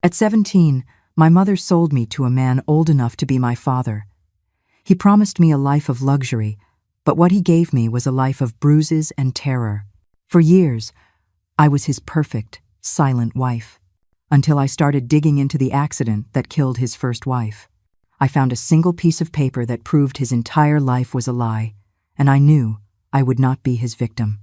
At 17, my mother sold me to a man old enough to be my father. He promised me a life of luxury, but what he gave me was a life of bruises and terror. For years, I was his perfect, silent wife, until I started digging into the accident that killed his first wife. I found a single piece of paper that proved his entire life was a lie, and I knew I would not be his victim.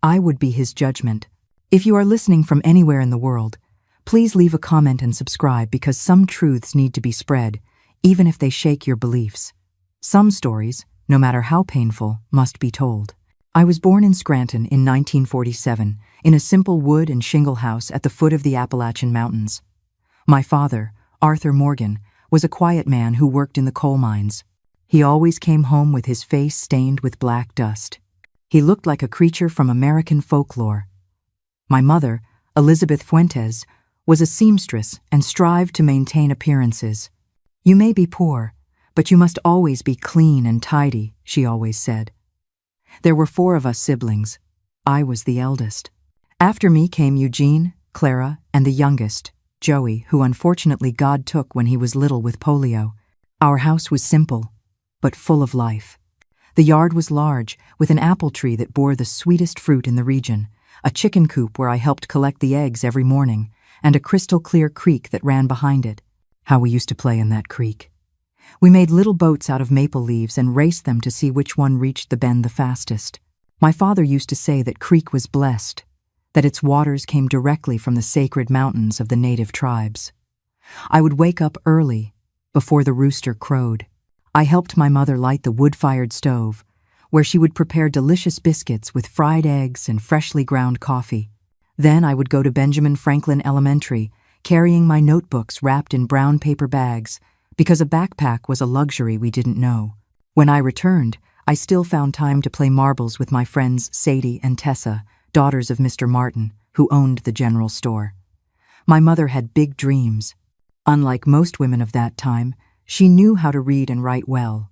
I would be his judgment. If you are listening from anywhere in the world, please leave a comment and subscribe, because some truths need to be spread, even if they shake your beliefs. Some stories, no matter how painful, must be told. I was born in Scranton in 1947, in a simple wood and shingle house at the foot of the Appalachian Mountains. My father, Arthur Morgan, was a quiet man who worked in the coal mines. He always came home with his face stained with black dust. He looked like a creature from American folklore. My mother, Elizabeth Fuentes, was a seamstress and strived to maintain appearances. "You may be poor, but you must always be clean and tidy," she always said. There were 4 of us siblings. I was the eldest. After me came Eugene, Clara, and the youngest, Joey, who unfortunately God took when he was little with polio. Our house was simple, but full of life. The yard was large, with an apple tree that bore the sweetest fruit in the region, a chicken coop where I helped collect the eggs every morning, and a crystal-clear creek that ran behind it. How we used to play in that creek. We made little boats out of maple leaves and raced them to see which one reached the bend the fastest. My father used to say that creek was blessed, that its waters came directly from the sacred mountains of the native tribes. I would wake up early, before the rooster crowed. I helped my mother light the wood-fired stove, where she would prepare delicious biscuits with fried eggs and freshly ground coffee. Then I would go to Benjamin Franklin Elementary, carrying my notebooks wrapped in brown paper bags, because a backpack was a luxury we didn't know. When I returned, I still found time to play marbles with my friends Sadie and Tessa, daughters of Mr. Martin, who owned the general store. My mother had big dreams. Unlike most women of that time, she knew how to read and write well.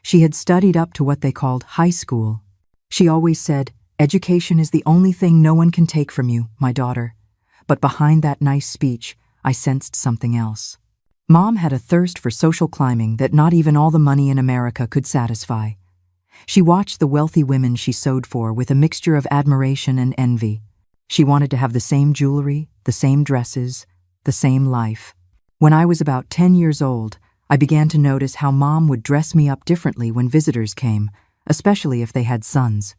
She had studied up to what they called high school. She always said, "Education is the only thing no one can take from you, my daughter." But behind that nice speech, I sensed something else. Mom had a thirst for social climbing that not even all the money in America could satisfy. She watched the wealthy women she sewed for with a mixture of admiration and envy. She wanted to have the same jewelry, the same dresses, the same life. When I was about 10 years old, I began to notice how Mom would dress me up differently when visitors came, especially if they had sons.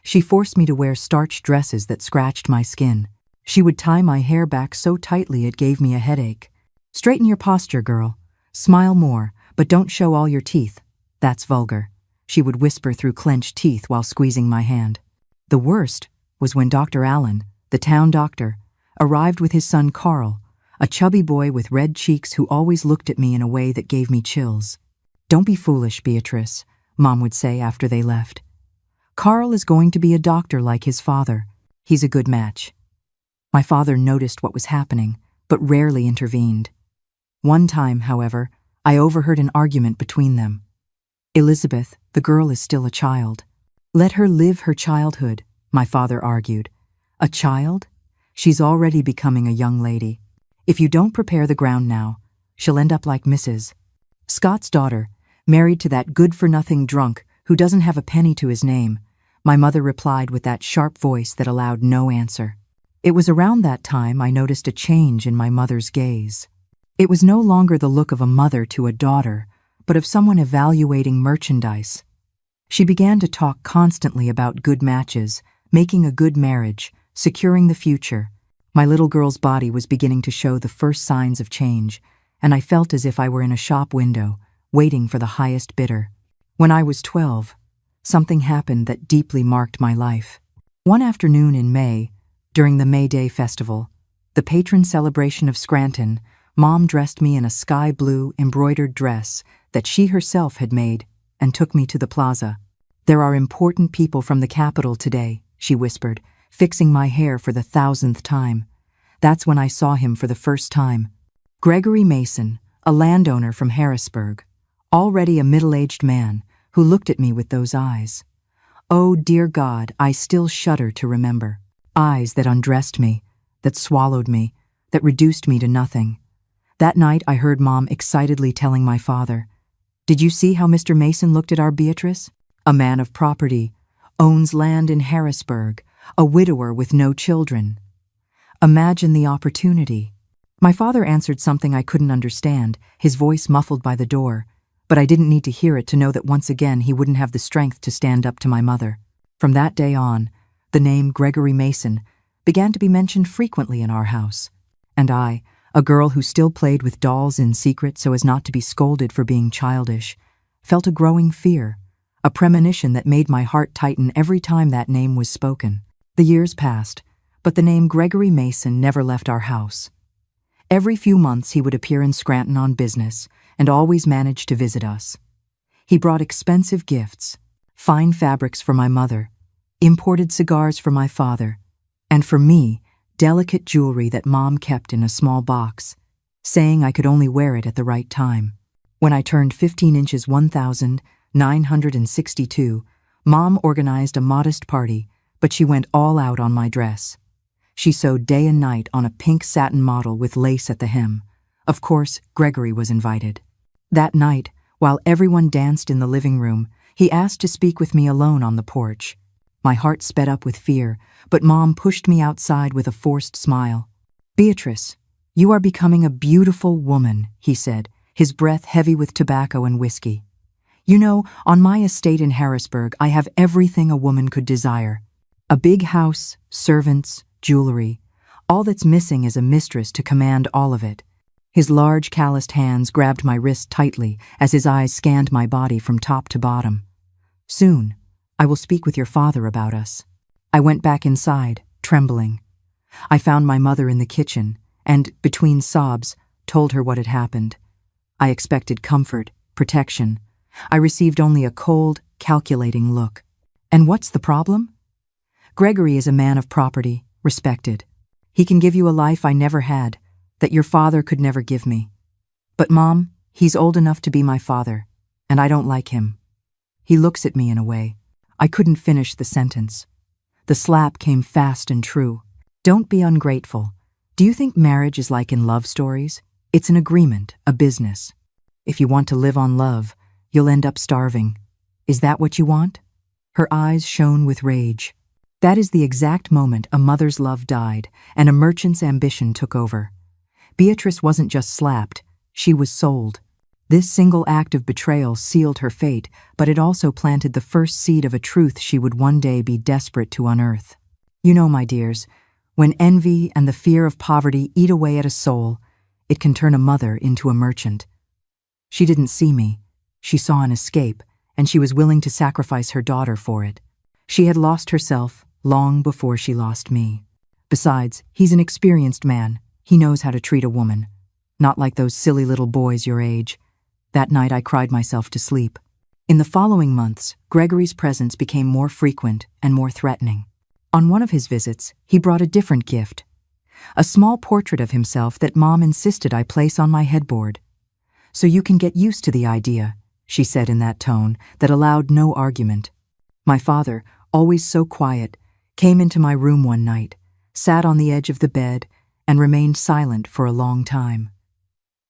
She forced me to wear starched dresses that scratched my skin. She would tie my hair back so tightly it gave me a headache. "Straighten your posture, girl. Smile more, but don't show all your teeth. That's vulgar," she would whisper through clenched teeth while squeezing my hand. The worst was when Dr. Allen, the town doctor, arrived with his son Carl, a chubby boy with red cheeks who always looked at me in a way that gave me chills. "Don't be foolish, Beatrice," Mom would say after they left. "Carl is going to be a doctor like his father. He's a good match." My father noticed what was happening, but rarely intervened. One time, however, I overheard an argument between them. "Elizabeth, the girl is still a child. Let her live her childhood," my father argued. "A child? She's already becoming a young lady. If you don't prepare the ground now, she'll end up like Mrs. Scott's daughter, married to that good-for-nothing drunk who doesn't have a penny to his name," my mother replied with that sharp voice that allowed no answer. It was around that time I noticed a change in my mother's gaze. It was no longer the look of a mother to a daughter, but of someone evaluating merchandise. She began to talk constantly about good matches, making a good marriage, securing the future. My little girl's body was beginning to show the first signs of change, and I felt as if I were in a shop window, waiting for the highest bidder. When I was 12, something happened that deeply marked my life. One afternoon in May, during the May Day Festival, the patron celebration of Scranton, Mom dressed me in a sky blue embroidered dress that she herself had made and took me to the plaza. "There are important people from the Capitol today," she whispered, fixing my hair for the 1,000th time. That's when I saw him for the first time. Gregory Mason, a landowner from Harrisburg, already a middle-aged man, who looked at me with those eyes. Oh, dear God, I still shudder to remember. Eyes that undressed me, that swallowed me, that reduced me to nothing. That night I heard Mom excitedly telling my father, "Did you see how Mr. Mason looked at our Beatrice? A man of property, owns land in Harrisburg, a widower with no children. Imagine the opportunity." My father answered something I couldn't understand, his voice muffled by the door, but I didn't need to hear it to know that once again he wouldn't have the strength to stand up to my mother. From that day on, the name Gregory Mason began to be mentioned frequently in our house, and I, a girl who still played with dolls in secret so as not to be scolded for being childish, felt a growing fear, a premonition that made my heart tighten every time that name was spoken. The years passed, but the name Gregory Mason never left our house. Every few months he would appear in Scranton on business and always managed to visit us. He brought expensive gifts, fine fabrics for my mother, imported cigars for my father, and for me, delicate jewelry that Mom kept in a small box, saying I could only wear it at the right time. When I turned 15 inches 1,962, Mom organized a modest party, but she went all out on my dress. She sewed day and night on a pink satin model with lace at the hem. Of course, Gregory was invited. That night, while everyone danced in the living room, he asked to speak with me alone on the porch. My heart sped up with fear, but Mom pushed me outside with a forced smile. "Beatrice, you are becoming a beautiful woman," he said, his breath heavy with tobacco and whiskey. "You know, on my estate in Harrisburg, I have everything a woman could desire. A big house, servants, jewelry. All that's missing is a mistress to command all of it." His large, calloused hands grabbed my wrist tightly as his eyes scanned my body from top to bottom. "Soon, I will speak with your father about us." I went back inside, trembling. I found my mother in the kitchen and, between sobs, told her what had happened. I expected comfort, protection. I received only a cold, calculating look. "And what's the problem?" "Gregory is a man of property, respected. He can give you a life I never had, that your father could never give me. But Mom, he's old enough to be my father, and I don't like him." He looks at me in a way. I couldn't finish the sentence. The slap came fast and true. "Don't be ungrateful. Do you think marriage is like in love stories? It's an agreement, a business. If you want to live on love, you'll end up starving. Is that what you want?" Her eyes shone with rage. That is the exact moment a mother's love died and a merchant's ambition took over. Beatrice wasn't just slapped, she was sold. This single act of betrayal sealed her fate, but it also planted the first seed of a truth she would one day be desperate to unearth. You know, my dears, when envy and the fear of poverty eat away at a soul, it can turn a mother into a merchant. She didn't see me. She saw an escape, and she was willing to sacrifice her daughter for it. She had lost herself long before she lost me. Besides, he's an experienced man. He knows how to treat a woman. Not like those silly little boys your age. That night I cried myself to sleep. In the following months, Gregory's presence became more frequent and more threatening. On one of his visits, he brought a different gift. A small portrait of himself that Mom insisted I place on my headboard. "So you can get used to the idea," she said in that tone that allowed no argument. My father, always so quiet, came into my room one night, sat on the edge of the bed, and remained silent for a long time.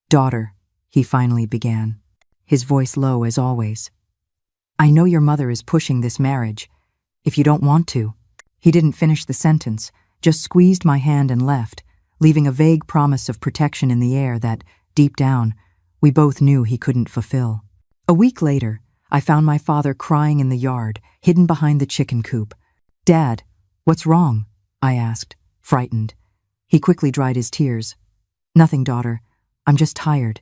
"Daughter," he finally began, his voice low as always. "I know your mother is pushing this marriage. If you don't want to." He didn't finish the sentence, just squeezed my hand and left, leaving a vague promise of protection in the air that, deep down, we both knew he couldn't fulfill. A week later, I found my father crying in the yard, hidden behind the chicken coop. "Dad, what's wrong?" I asked, frightened. He quickly dried his tears. "Nothing, daughter. I'm just tired."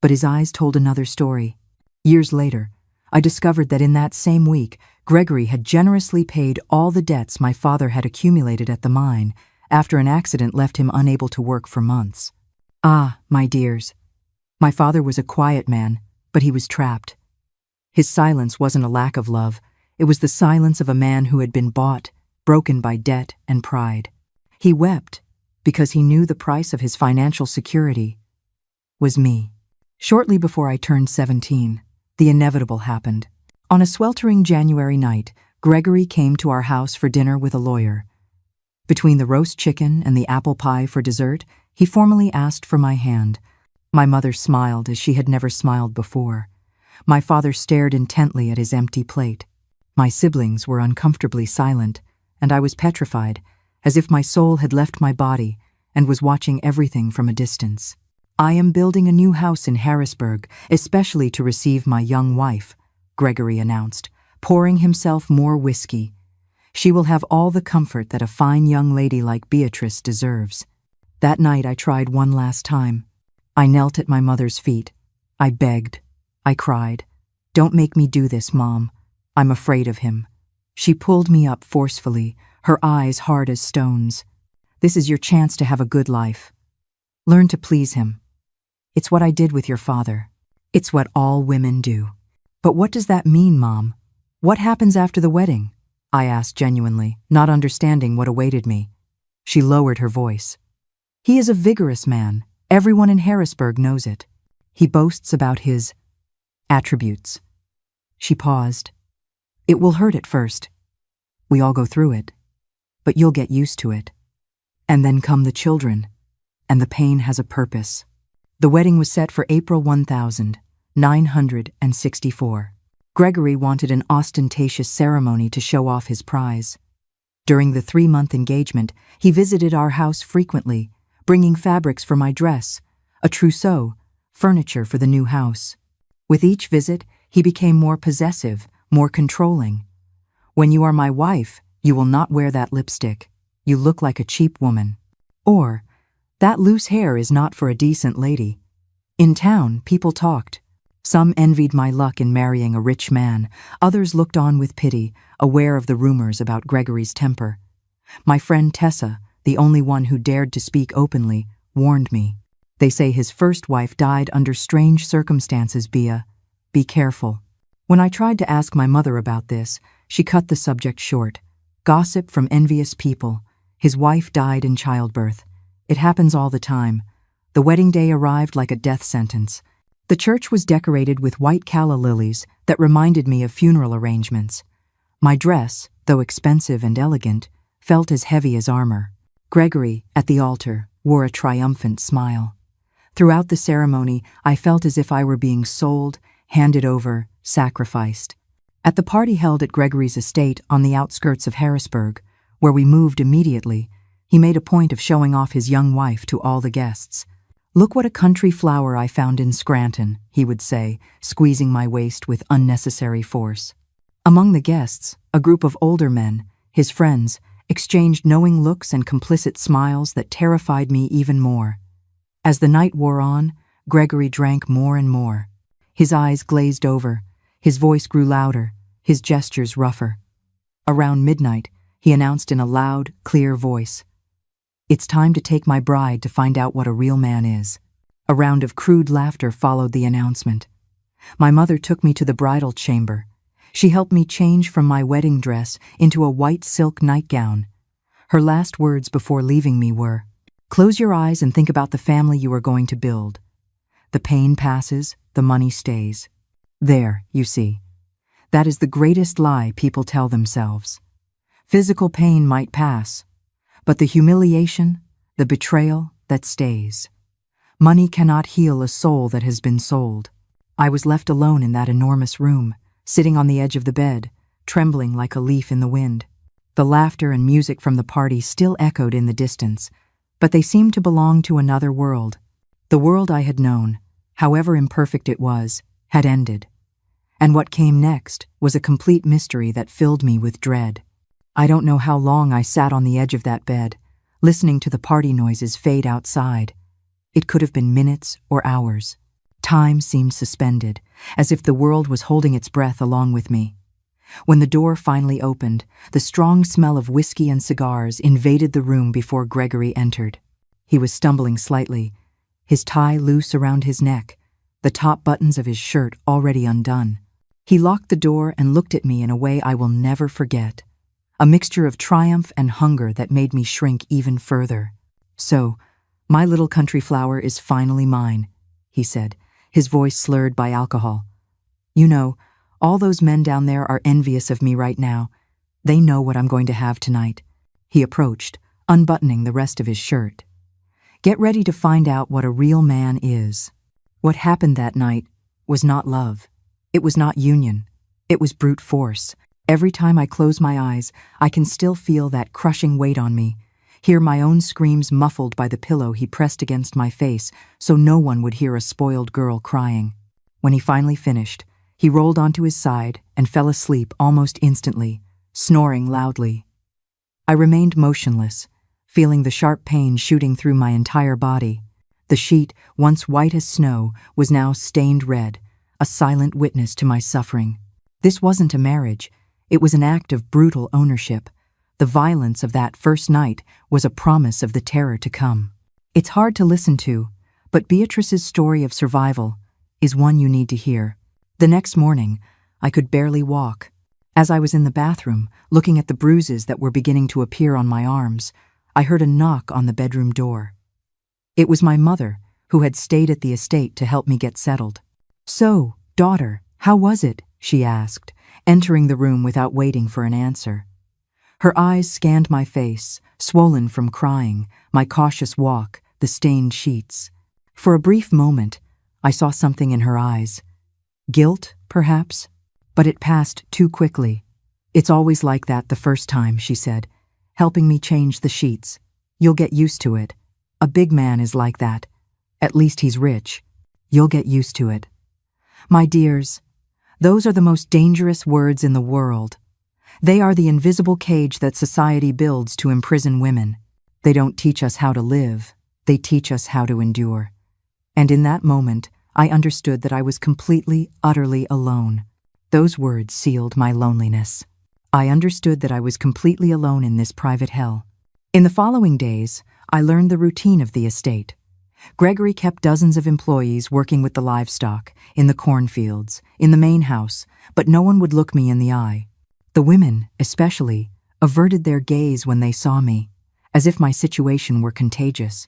But his eyes told another story. Years later, I discovered that in that same week, Gregory had generously paid all the debts my father had accumulated at the mine after an accident left him unable to work for months. Ah, my dears. My father was a quiet man, but he was trapped. His silence wasn't a lack of love. It was the silence of a man who had been bought, broken by debt and pride. He wept because he knew the price of his financial security was me. Shortly before I turned 17, the inevitable happened. On a sweltering January night, Gregory came to our house for dinner with a lawyer. Between the roast chicken and the apple pie for dessert, He formally asked for my hand. My mother smiled as she had never smiled before. My father stared intently at his empty plate. My siblings were uncomfortably silent, and I was petrified, as if my soul had left my body and was watching everything from a distance. "I am building a new house in Harrisburg, especially to receive my young wife," Gregory announced, pouring himself more whiskey. "She will have all the comfort that a fine young lady like Beatrice deserves." That night I tried one last time. I knelt at my mother's feet. I begged. I cried. "Don't make me do this, Mom. I'm afraid of him." She pulled me up forcefully, her eyes hard as stones. "This is your chance to have a good life. Learn to please him. It's what I did with your father. It's what all women do." "But what does that mean, Mom? What happens after the wedding?" I asked genuinely, not understanding what awaited me. She lowered her voice. "He is a vigorous man. Everyone in Harrisburg knows it. He boasts about his attributes." She paused. "It will hurt at first. We all go through it. But you'll get used to it. And then come the children. And the pain has a purpose." The wedding was set for April 1964. Gregory wanted an ostentatious ceremony to show off his prize. During the 3-month engagement, he visited our house frequently, bringing fabrics for my dress, a trousseau, furniture for the new house. With each visit, he became more possessive, more controlling. "When you are my wife, you will not wear that lipstick. You look like a cheap woman." Or, "That loose hair is not for a decent lady." In town, people talked. Some envied my luck in marrying a rich man. Others looked on with pity, aware of the rumors about Gregory's temper. My friend Tessa, the only one who dared to speak openly, warned me. "They say his first wife died under strange circumstances, Bea. Be careful." When I tried to ask my mother about this, she cut the subject short. "Gossip from envious people. His wife died in childbirth. It happens all the time." The wedding day arrived like a death sentence. The church was decorated with white calla lilies that reminded me of funeral arrangements. My dress, though expensive and elegant, felt as heavy as armor. Gregory, at the altar, wore a triumphant smile. Throughout the ceremony, I felt as if I were being sold, handed over, sacrificed. At the party held at Gregory's estate on the outskirts of Harrisburg, where we moved immediately, he made a point of showing off his young wife to all the guests. "Look what a country flower I found in Scranton," he would say, squeezing my waist with unnecessary force. Among the guests, a group of older men, his friends, exchanged knowing looks and complicit smiles that terrified me even more. As the night wore on, Gregory drank more and more. His eyes glazed over, his voice grew louder, his gestures rougher. Around midnight, he announced in a loud, clear voice, "It's time to take my bride to find out what a real man is." A round of crude laughter followed the announcement. My mother took me to the bridal chamber. She helped me change from my wedding dress into a white silk nightgown. Her last words before leaving me were, "Close your eyes and think about the family you are going to build. The pain passes, the money stays." There, you see. That is the greatest lie people tell themselves. Physical pain might pass, but the humiliation, the betrayal, that stays. Money cannot heal a soul that has been sold. I was left alone in that enormous room, sitting on the edge of the bed, trembling like a leaf in the wind. The laughter and music from the party still echoed in the distance, but they seemed to belong to another world. The world I had known, however imperfect it was, had ended. And what came next was a complete mystery that filled me with dread. I don't know how long I sat on the edge of that bed, listening to the party noises fade outside. It could have been minutes or hours. Time seemed suspended, as if the world was holding its breath along with me. When the door finally opened, the strong smell of whiskey and cigars invaded the room before Gregory entered. He was stumbling slightly, his tie loose around his neck, the top buttons of his shirt already undone. He locked the door and looked at me in a way I will never forget. A mixture of triumph and hunger that made me shrink even further. "So, my little country flower is finally mine," he said, his voice slurred by alcohol. "You know, all those men down there are envious of me right now. They know what I'm going to have tonight." He approached, unbuttoning the rest of his shirt. Get ready to find out what a real man is. What happened that night was not love. It was not union. It was brute force. Every time I close my eyes, I can still feel that crushing weight on me, hear my own screams muffled by the pillow he pressed against my face so no one would hear a spoiled girl crying. When he finally finished, he rolled onto his side and fell asleep almost instantly, snoring loudly. I remained motionless, feeling the sharp pain shooting through my entire body. The sheet, once white as snow, was now stained red, a silent witness to my suffering. This wasn't a marriage. It was an act of brutal ownership. The violence of that first night was a promise of the terror to come. It's hard to listen to, but Beatrice's story of survival is one you need to hear. The next morning, I could barely walk. As I was in the bathroom, looking at the bruises that were beginning to appear on my arms, I heard a knock on the bedroom door. It was my mother, who had stayed at the estate to help me get settled. "So, daughter, how was it?" she asked, entering the room without waiting for an answer. Her eyes scanned my face, swollen from crying, my cautious walk, the stained sheets. For a brief moment, I saw something in her eyes. Guilt, perhaps? But it passed too quickly. "It's always like that the first time," she said, helping me change the sheets. "You'll get used to it. A big man is like that. At least he's rich. You'll get used to it." My dears, those are the most dangerous words in the world. They are the invisible cage that society builds to imprison women. They don't teach us how to live. They teach us how to endure. And in that moment, I understood that I was completely, utterly alone. Those words sealed my loneliness. I understood that I was completely alone in this private hell. In the following days, I learned the routine of the estate. Gregory kept dozens of employees working with the livestock, in the cornfields, in the main house, but no one would look me in the eye. The women, especially, averted their gaze when they saw me, as if my situation were contagious.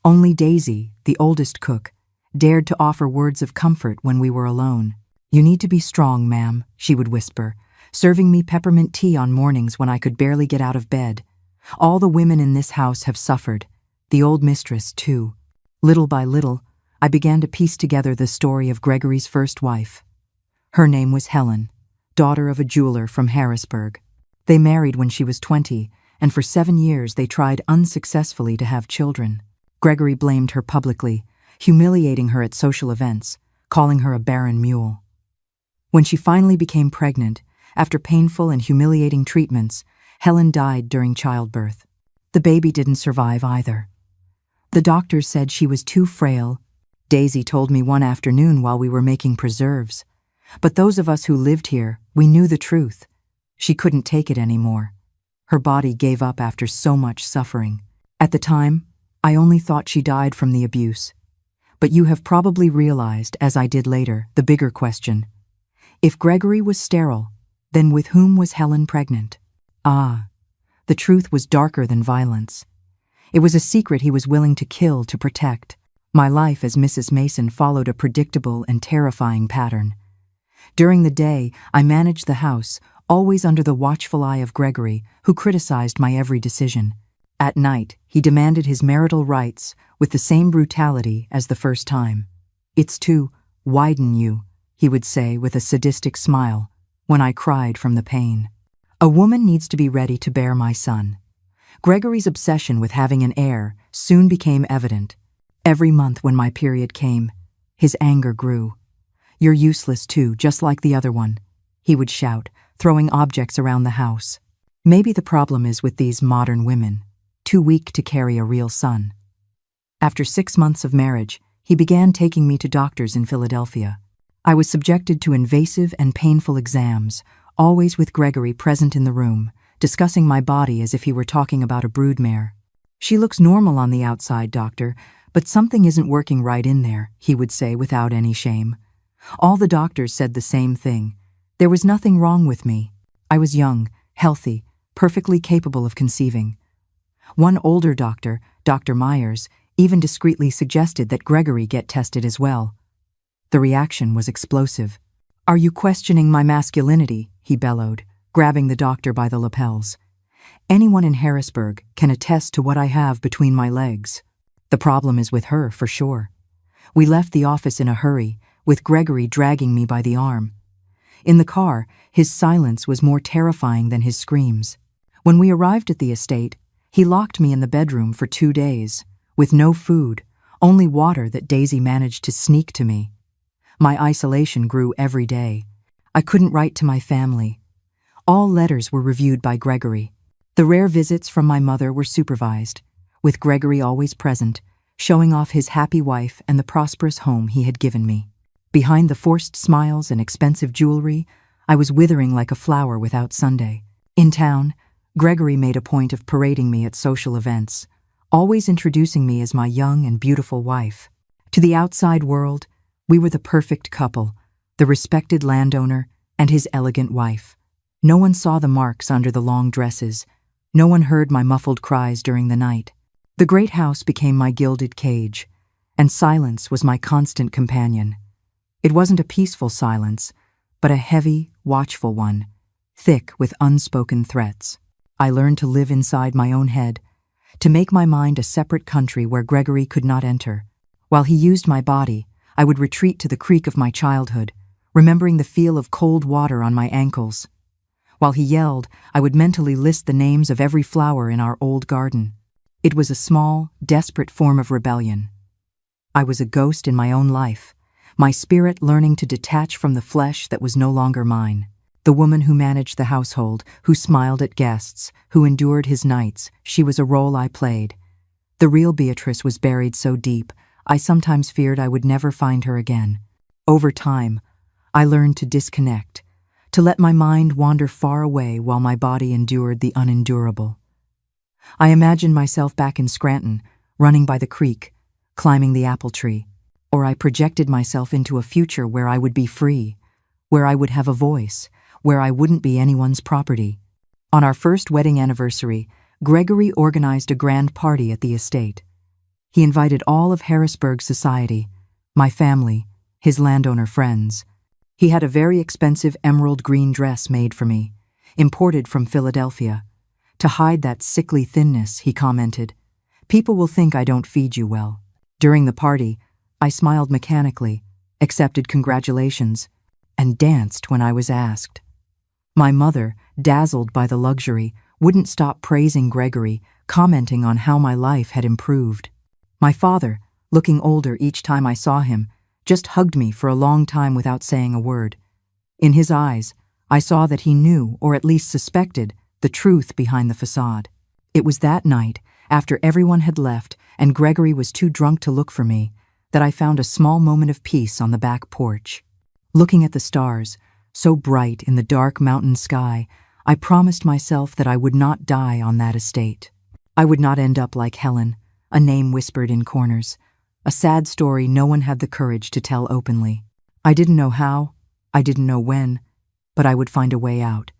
Only Daisy, the oldest cook, dared to offer words of comfort when we were alone. "You need to be strong, ma'am," she would whisper, serving me peppermint tea on mornings when I could barely get out of bed. "All the women in this house have suffered, the old mistress, too." Little by little, I began to piece together the story of Gregory's first wife. Her name was Helen, daughter of a jeweler from Harrisburg. They married when she was 20, and for 7 years they tried unsuccessfully to have children. Gregory blamed her publicly, humiliating her at social events, calling her a barren mule. When she finally became pregnant, after painful and humiliating treatments, Helen died during childbirth. The baby didn't survive either. The doctors said she was too frail. Daisy told me one afternoon while we were making preserves. But those of us who lived here, we knew the truth. She couldn't take it anymore. Her body gave up after so much suffering. At the time, I only thought she died from the abuse. But you have probably realized, as I did later, the bigger question. If Gregory was sterile, then with whom was Helen pregnant? Ah, the truth was darker than violence. It was a secret he was willing to kill to protect. My life as Mrs. Mason followed a predictable and terrifying pattern. During the day, I managed the house, always under the watchful eye of Gregory, who criticized my every decision. At night, he demanded his marital rights with the same brutality as the first time. "It's to widen you," he would say with a sadistic smile, when I cried from the pain. "A woman needs to be ready to bear my son." Gregory's obsession with having an heir soon became evident. Every month when my period came, his anger grew. "You're useless too, just like the other one," he would shout, throwing objects around the house. Maybe the problem is with these modern women, too weak to carry a real son. After 6 months of marriage, he began taking me to doctors in Philadelphia. I was subjected to invasive and painful exams, always with Gregory present in the room, discussing my body as if he were talking about a broodmare. "She looks normal on the outside, doctor, but something isn't working right in there," he would say without any shame. All the doctors said the same thing. There was nothing wrong with me. I was young, healthy, perfectly capable of conceiving. One older doctor, Dr. Myers, even discreetly suggested that Gregory get tested as well. The reaction was explosive. "Are you questioning my masculinity?" he bellowed, grabbing the doctor by the lapels. "Anyone in Harrisburg can attest to what I have between my legs." The problem is with her, for sure. We left the office in a hurry, with Gregory dragging me by the arm. In the car, his silence was more terrifying than his screams. When we arrived at the estate, he locked me in the bedroom for 2 days, with no food, only water that Daisy managed to sneak to me. My isolation grew every day. I couldn't write to my family. All letters were reviewed by Gregory. The rare visits from my mother were supervised, with Gregory always present, showing off his happy wife and the prosperous home he had given me. Behind the forced smiles and expensive jewelry, I was withering like a flower without Sunday. In town, Gregory made a point of parading me at social events, always introducing me as my young and beautiful wife. To the outside world, we were the perfect couple, the respected landowner and his elegant wife. No one saw the marks under the long dresses. No one heard my muffled cries during the night. The great house became my gilded cage, and silence was my constant companion. It wasn't a peaceful silence, but a heavy, watchful one, thick with unspoken threats. I learned to live inside my own head, to make my mind a separate country where Gregory could not enter. While he used my body, I would retreat to the creek of my childhood, remembering the feel of cold water on my ankles. While he yelled, I would mentally list the names of every flower in our old garden. It was a small, desperate form of rebellion. I was a ghost in my own life, my spirit learning to detach from the flesh that was no longer mine. The woman who managed the household, who smiled at guests, who endured his nights, she was a role I played. The real Beatrice was buried so deep, I sometimes feared I would never find her again. Over time, I learned to disconnect, to let my mind wander far away while my body endured the unendurable. I imagined myself back in Scranton, running by the creek, climbing the apple tree, or I projected myself into a future where I would be free, where I would have a voice, where I wouldn't be anyone's property. On our first wedding anniversary, Gregory organized a grand party at the estate. He invited all of Harrisburg society, my family, his landowner friends. He had a very expensive emerald green dress made for me, imported from Philadelphia. To hide that sickly thinness, he commented, "People will think I don't feed you well." During the party, I smiled mechanically, accepted congratulations, and danced when I was asked. My mother, dazzled by the luxury, wouldn't stop praising Gregory, commenting on how my life had improved. My father, looking older each time I saw him, just hugged me for a long time without saying a word. In his eyes, I saw that he knew, or at least suspected, the truth behind the facade. It was that night, after everyone had left and Gregory was too drunk to look for me, that I found a small moment of peace on the back porch. Looking at the stars, so bright in the dark mountain sky, I promised myself that I would not die on that estate. I would not end up like Helen, a name whispered in corners, a sad story no one had the courage to tell openly. I didn't know how, I didn't know when, but I would find a way out.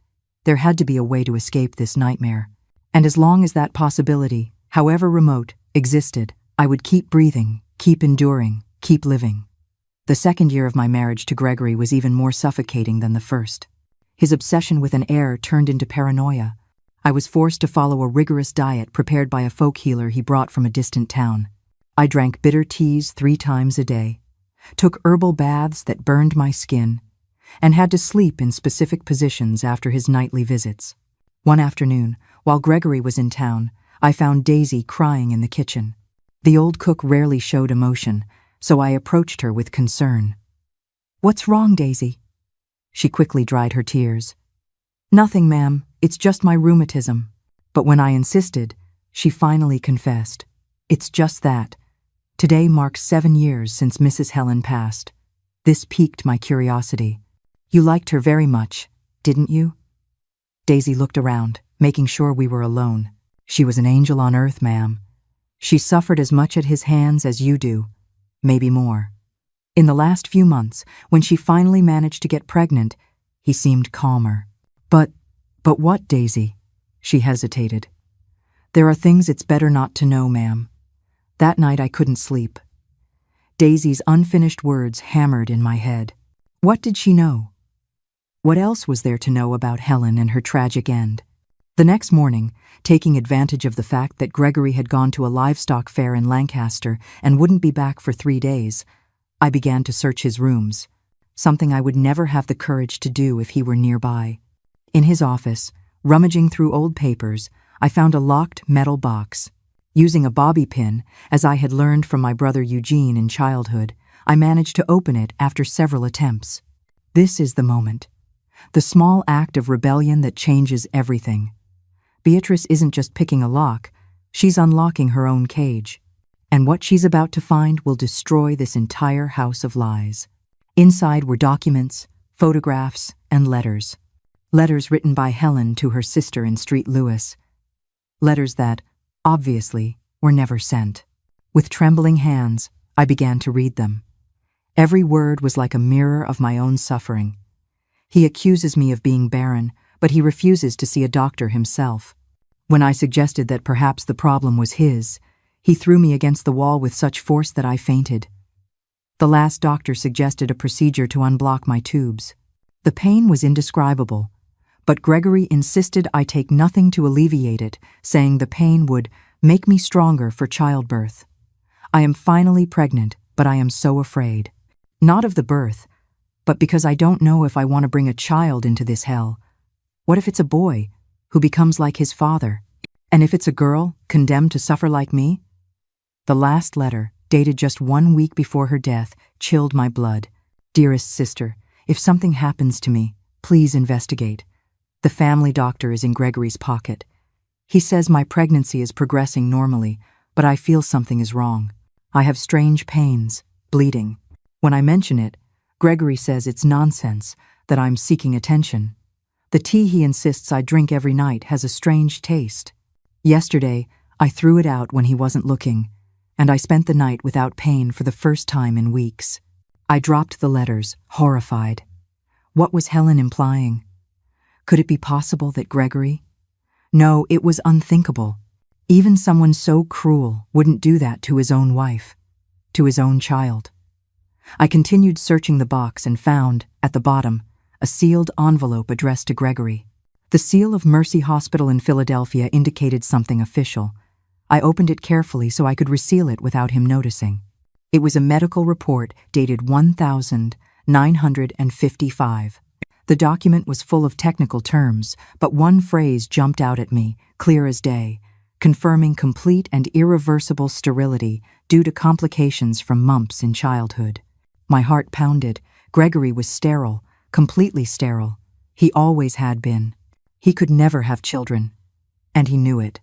There had to be a way to escape this nightmare. And as long as that possibility, however remote, existed, I would keep breathing, keep enduring, keep living. The second year of my marriage to Gregory was even more suffocating than the first. His obsession with an heir turned into paranoia. I was forced to follow a rigorous diet prepared by a folk healer he brought from a distant town. I drank bitter teas 3 times a day, took herbal baths that burned my skin, and had to sleep in specific positions after his nightly visits. One afternoon, while Gregory was in town, I found Daisy crying in the kitchen. The old cook rarely showed emotion, so I approached her with concern. "What's wrong, Daisy?" She quickly dried her tears. "Nothing, ma'am, it's just my rheumatism." But when I insisted, she finally confessed. "It's just that. Today marks 7 years since Mrs. Helen passed." This piqued my curiosity. "You liked her very much, didn't you?" Daisy looked around, making sure we were alone. "She was an angel on earth, ma'am. She suffered as much at his hands as you do, maybe more. In the last few months, when she finally managed to get pregnant, he seemed calmer." But what, Daisy?" She hesitated. "There are things it's better not to know, ma'am." That night I couldn't sleep. Daisy's unfinished words hammered in my head. What did she know? What else was there to know about Helen and her tragic end? The next morning, taking advantage of the fact that Gregory had gone to a livestock fair in Lancaster and wouldn't be back for 3 days, I began to search his rooms, something I would never have the courage to do if he were nearby. In his office, rummaging through old papers, I found a locked metal box. Using a bobby pin, as I had learned from my brother Eugene in childhood, I managed to open it after several attempts. This is the moment. The small act of rebellion that changes everything. Beatrice isn't just picking a lock, she's unlocking her own cage. And what she's about to find will destroy this entire house of lies. Inside were documents, photographs, and letters. Letters written by Helen to her sister in Street Lewis. Letters that, obviously, were never sent. With trembling hands, I began to read them. Every word was like a mirror of my own suffering. He accuses me of being barren, but he refuses to see a doctor himself. When I suggested that perhaps the problem was his, he threw me against the wall with such force that I fainted. The last doctor suggested a procedure to unblock my tubes. The pain was indescribable, but Gregory insisted I take nothing to alleviate it, saying the pain would make me stronger for childbirth. I am finally pregnant, but I am so afraid. Not of the birth, but because I don't know if I want to bring a child into this hell. What if it's a boy who becomes like his father? And if it's a girl condemned to suffer like me? The last letter, dated just 1 week before her death, chilled my blood. Dearest sister, if something happens to me, please investigate. The family doctor is in Gregory's pocket. He says my pregnancy is progressing normally, but I feel something is wrong. I have strange pains, bleeding. When I mention it, Gregory says it's nonsense, that I'm seeking attention. The tea he insists I drink every night has a strange taste. Yesterday, I threw it out when he wasn't looking, and I spent the night without pain for the first time in weeks. I dropped the letters, horrified. What was Helen implying? Could it be possible that Gregory? No, it was unthinkable. Even someone so cruel wouldn't do that to his own wife, to his own child. I continued searching the box and found, at the bottom, a sealed envelope addressed to Gregory. The seal of Mercy Hospital in Philadelphia indicated something official. I opened it carefully so I could reseal it without him noticing. It was a medical report dated 1955. The document was full of technical terms, but one phrase jumped out at me, clear as day, confirming complete and irreversible sterility due to complications from mumps in childhood. My heart pounded. Gregory was sterile, completely sterile. He always had been. He could never have children. And he knew it.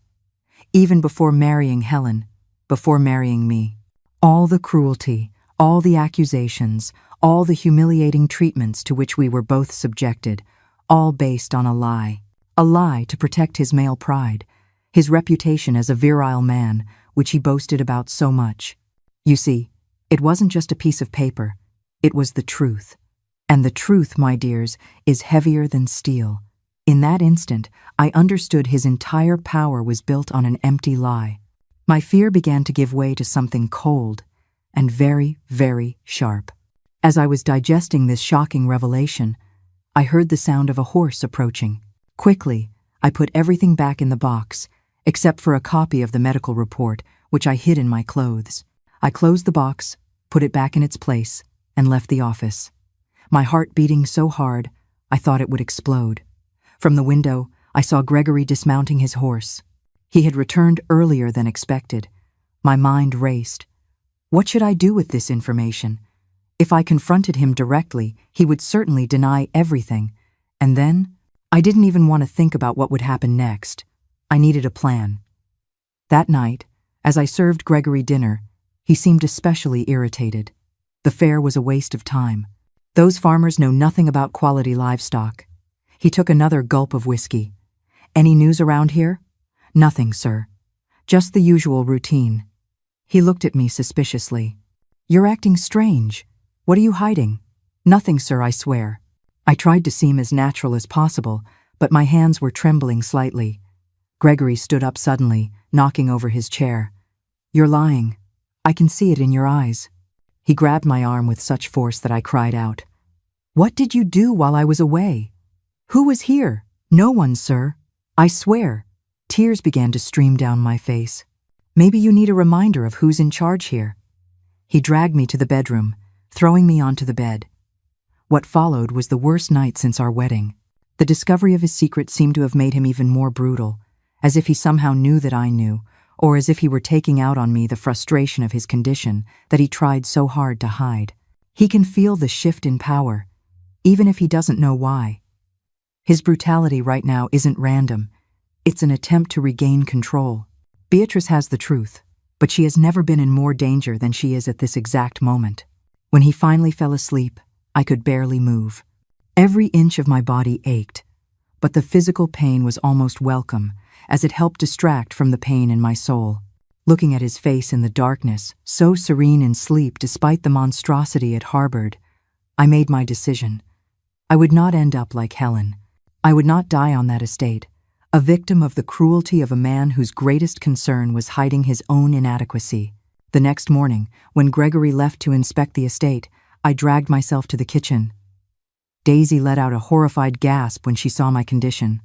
Even before marrying Helen, before marrying me. All the cruelty, all the accusations, all the humiliating treatments to which we were both subjected, all based on a lie. A lie to protect his male pride, his reputation as a virile man, which he boasted about so much. You see, it wasn't just a piece of paper. It was the truth. And the truth, my dears, is heavier than steel. In that instant, I understood his entire power was built on an empty lie. My fear began to give way to something cold and very, very sharp. As I was digesting this shocking revelation, I heard the sound of a horse approaching. Quickly, I put everything back in the box, except for a copy of the medical report, which I hid in my clothes. I closed the box, put it back in its place, and left the office. My heart beating so hard, I thought it would explode. From the window, I saw Gregory dismounting his horse. He had returned earlier than expected. My mind raced. What should I do with this information? If I confronted him directly, he would certainly deny everything. And then, I didn't even want to think about what would happen next. I needed a plan. That night, as I served Gregory dinner, he seemed especially irritated. The fair was a waste of time. Those farmers know nothing about quality livestock. He took another gulp of whiskey. Any news around here? Nothing, sir. Just the usual routine. He looked at me suspiciously. You're acting strange. What are you hiding? Nothing, sir, I swear. I tried to seem as natural as possible, but my hands were trembling slightly. Gregory stood up suddenly, knocking over his chair. You're lying. I can see it in your eyes. He grabbed my arm with such force that I cried out. What did you do while I was away? Who was here? No one, sir. I swear, tears began to stream down my face. Maybe you need a reminder of who's in charge here. He dragged me to the bedroom, throwing me onto the bed. What followed was the worst night since our wedding. The discovery of his secret seemed to have made him even more brutal, as if he somehow knew that I knew, or as if he were taking out on me the frustration of his condition that he tried so hard to hide. He can feel the shift in power, even if he doesn't know why. His brutality right now isn't random. It's an attempt to regain control. Beatrice has the truth, but she has never been in more danger than she is at this exact moment. When he finally fell asleep, I could barely move. Every inch of my body ached, but the physical pain was almost welcome, as it helped distract from the pain in my soul. Looking at his face in the darkness, so serene in sleep despite the monstrosity it harbored, I made my decision. I would not end up like Helen. I would not die on that estate, a victim of the cruelty of a man whose greatest concern was hiding his own inadequacy. The next morning, when Gregory left to inspect the estate, I dragged myself to the kitchen. Daisy let out a horrified gasp when she saw my condition.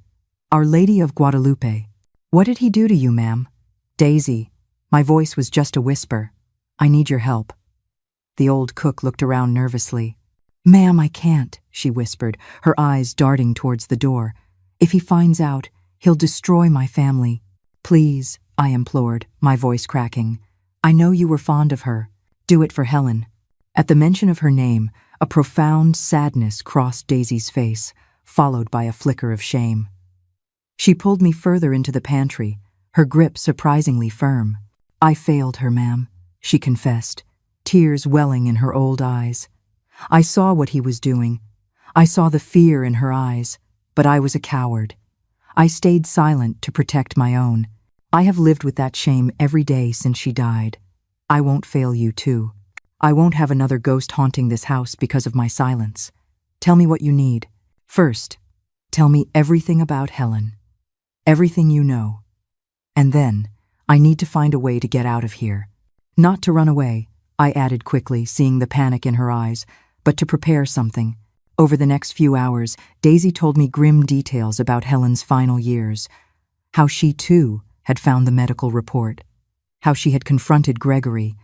Our Lady of Guadalupe. What did he do to you, ma'am? Daisy. My voice was just a whisper. I need your help. The old cook looked around nervously. Ma'am, I can't, she whispered, her eyes darting towards the door. If he finds out, he'll destroy my family. Please, I implored, my voice cracking. I know you were fond of her. Do it for Helen. At the mention of her name, a profound sadness crossed Daisy's face, followed by a flicker of shame. She pulled me further into the pantry, her grip surprisingly firm. I failed her, ma'am, she confessed, tears welling in her old eyes. I saw what he was doing. I saw the fear in her eyes, but I was a coward. I stayed silent to protect my own. I have lived with that shame every day since she died. I won't fail you too. I won't have another ghost haunting this house because of my silence. Tell me what you need. First, tell me everything about Helen. Everything you know. And then, I need to find a way to get out of here. Not to run away, I added quickly, seeing the panic in her eyes, but to prepare something. Over the next few hours, Daisy told me grim details about Helen's final years. How she, too, had found the medical report. How she had confronted Gregory.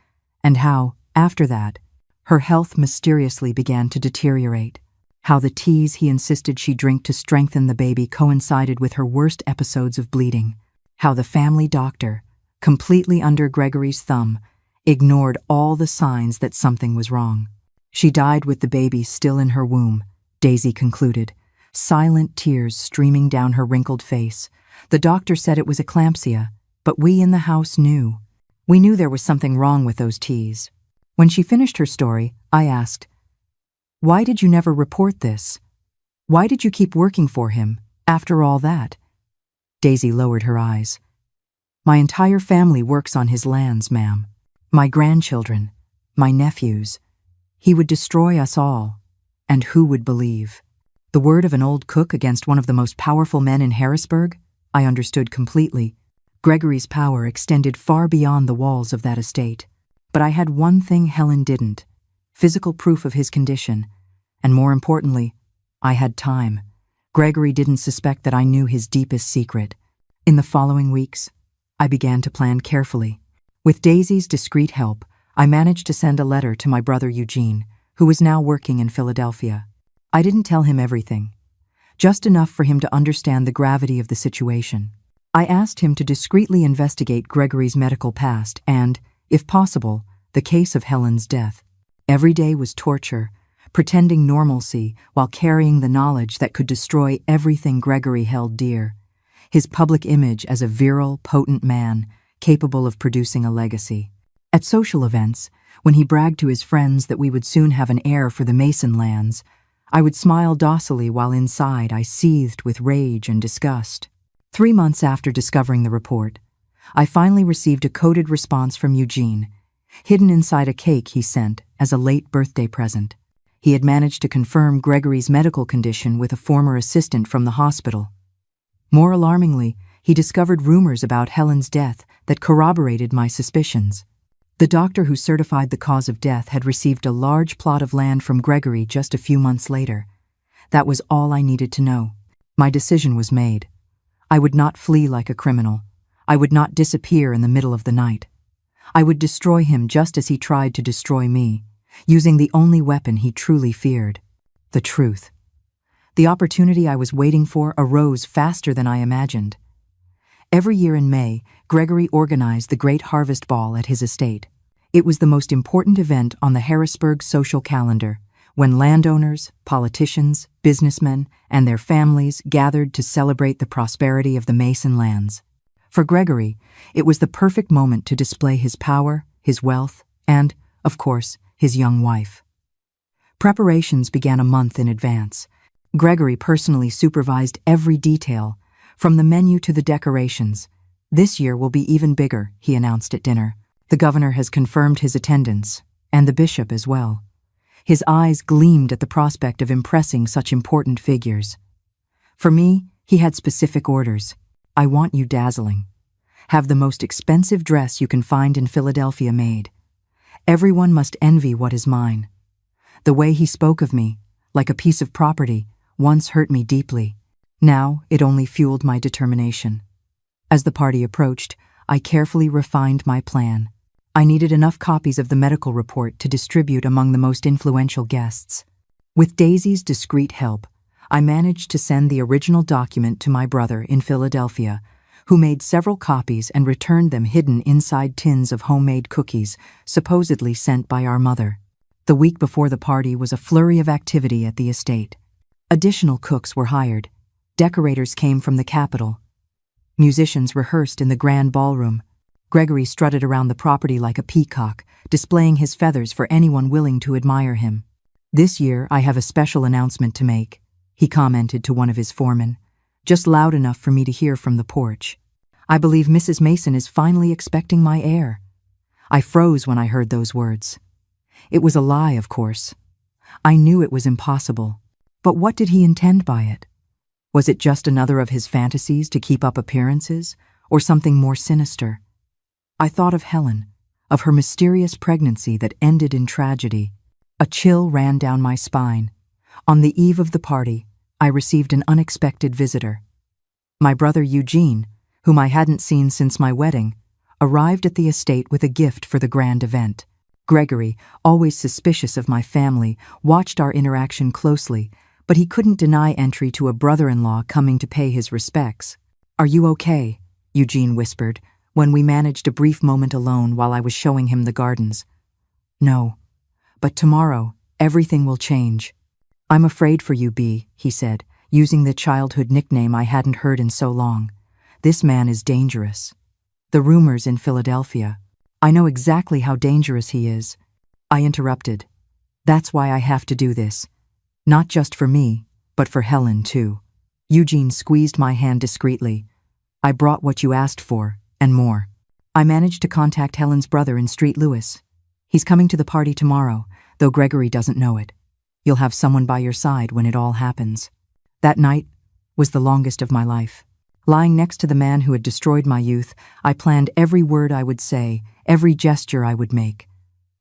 And how, after that, her health mysteriously began to deteriorate. How the teas he insisted she drink to strengthen the baby coincided with her worst episodes of bleeding. How the family doctor, completely under Gregory's thumb, ignored all the signs that something was wrong. She died with the baby still in her womb, Daisy concluded, silent tears streaming down her wrinkled face. The doctor said it was eclampsia, but we in the house knew. We knew there was something wrong with those teas. When she finished her story, I asked, "Why did you never report this? Why did you keep working for him, after all that?" Daisy lowered her eyes. "My entire family works on his lands, ma'am. My grandchildren, my nephews. He would destroy us all. And who would believe? The word of an old cook against one of the most powerful men in Harrisburg? I understood completely. Gregory's power extended far beyond the walls of that estate. But I had one thing Helen didn't: physical proof of his condition. And more importantly, I had time. Gregory didn't suspect that I knew his deepest secret. In the following weeks, I began to plan carefully. With Daisy's discreet help, I managed to send a letter to my brother Eugene, who was now working in Philadelphia. I didn't tell him everything, just enough for him to understand the gravity of the situation. I asked him to discreetly investigate Gregory's medical past and, if possible, the case of Helen's death. Every day was torture, pretending normalcy while carrying the knowledge that could destroy everything Gregory held dear. His public image as a virile, potent man, capable of producing a legacy. At social events, when he bragged to his friends that we would soon have an heir for the Mason lands, I would smile docilely while inside I seethed with rage and disgust. 3 months after discovering the report, I finally received a coded response from Eugene, hidden inside a cake he sent as a late birthday present. He had managed to confirm Gregory's medical condition with a former assistant from the hospital. More alarmingly, he discovered rumors about Helen's death that corroborated my suspicions. The doctor who certified the cause of death had received a large plot of land from Gregory just a few months later. That was all I needed to know. My decision was made. I would not flee like a criminal. I would not disappear in the middle of the night. I would destroy him just as he tried to destroy me, using the only weapon he truly feared: the truth. The opportunity I was waiting for arose faster than I imagined. Every year in May, Gregory organized the Great Harvest Ball at his estate. It was the most important event on the Harrisburg social calendar, when landowners, politicians, businessmen, and their families gathered to celebrate the prosperity of the Mason lands. For Gregory, it was the perfect moment to display his power, his wealth, and, of course, his young wife. Preparations began a month in advance. Gregory personally supervised every detail, from the menu to the decorations. "This year will be even bigger," he announced at dinner. "The governor has confirmed his attendance, and the bishop as well." His eyes gleamed at the prospect of impressing such important figures. For me, he had specific orders. "I want you dazzling. Have the most expensive dress you can find in Philadelphia made. Everyone must envy what is mine." The way he spoke of me, like a piece of property, once hurt me deeply. Now it only fueled my determination. As the party approached, I carefully refined my plan. I needed enough copies of the medical report to distribute among the most influential guests. With Daisy's discreet help, I managed to send the original document to my brother in Philadelphia, who made several copies and returned them hidden inside tins of homemade cookies, supposedly sent by our mother. The week before the party was a flurry of activity at the estate. Additional cooks were hired. Decorators came from the capital. Musicians rehearsed in the grand ballroom. Gregory strutted around the property like a peacock, displaying his feathers for anyone willing to admire him. "This year I have a special announcement to make," he commented to one of his foremen, just loud enough for me to hear from the porch. "I believe Mrs. Mason is finally expecting my heir." I froze when I heard those words. It was a lie, of course. I knew it was impossible. But what did he intend by it? Was it just another of his fantasies to keep up appearances, or something more sinister? I thought of Helen, of her mysterious pregnancy that ended in tragedy. A chill ran down my spine. On the eve of the party, I received an unexpected visitor. My brother Eugene, whom I hadn't seen since my wedding, arrived at the estate with a gift for the grand event. Gregory, always suspicious of my family, watched our interaction closely, but he couldn't deny entry to a brother-in-law coming to pay his respects. "Are you okay?" Eugene whispered, when we managed a brief moment alone while I was showing him the gardens. "No, but tomorrow, everything will change." "I'm afraid for you, B," he said, using the childhood nickname I hadn't heard in so long. "This man is dangerous. The rumors in Philadelphia. I know exactly how dangerous he is." I interrupted. "That's why I have to do this. Not just for me, but for Helen, too." Eugene squeezed my hand discreetly. "I brought what you asked for, and more. I managed to contact Helen's brother in St. Louis. He's coming to the party tomorrow, though Gregory doesn't know it. You'll have someone by your side when it all happens." That night was the longest of my life. Lying next to the man who had destroyed my youth, I planned every word I would say, every gesture I would make.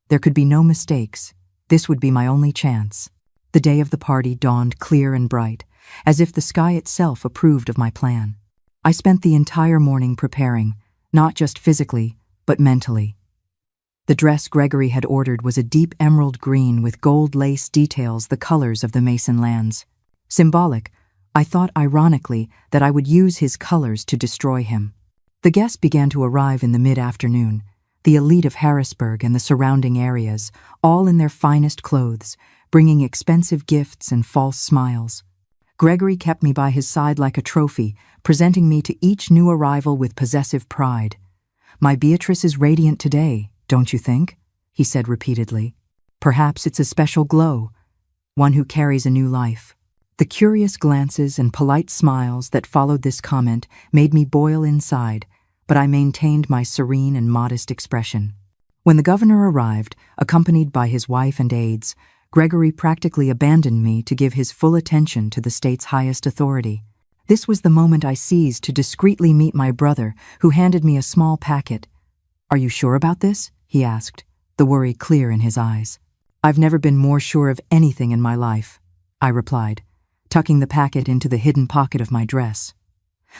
There could be no mistakes. This would be my only chance. The day of the party dawned clear and bright, as if the sky itself approved of my plan. I spent the entire morning preparing, not just physically, but mentally. The dress Gregory had ordered was a deep emerald green with gold lace details, the colors of the Mason lands. Symbolic, I thought ironically that I would use his colors to destroy him. The guests began to arrive in the mid-afternoon, the elite of Harrisburg and the surrounding areas, all in their finest clothes, bringing expensive gifts and false smiles. Gregory kept me by his side like a trophy, presenting me to each new arrival with possessive pride. "My Beatrice is radiant today, don't you think?" he said repeatedly. "Perhaps it's a special glow, one who carries a new life." The curious glances and polite smiles that followed this comment made me boil inside, but I maintained my serene and modest expression. When the governor arrived, accompanied by his wife and aides, Gregory practically abandoned me to give his full attention to the state's highest authority. This was the moment I seized to discreetly meet my brother, who handed me a small packet. "Are you sure about this?" he asked, the worry clear in his eyes. "I've never been more sure of anything in my life," I replied, tucking the packet into the hidden pocket of my dress.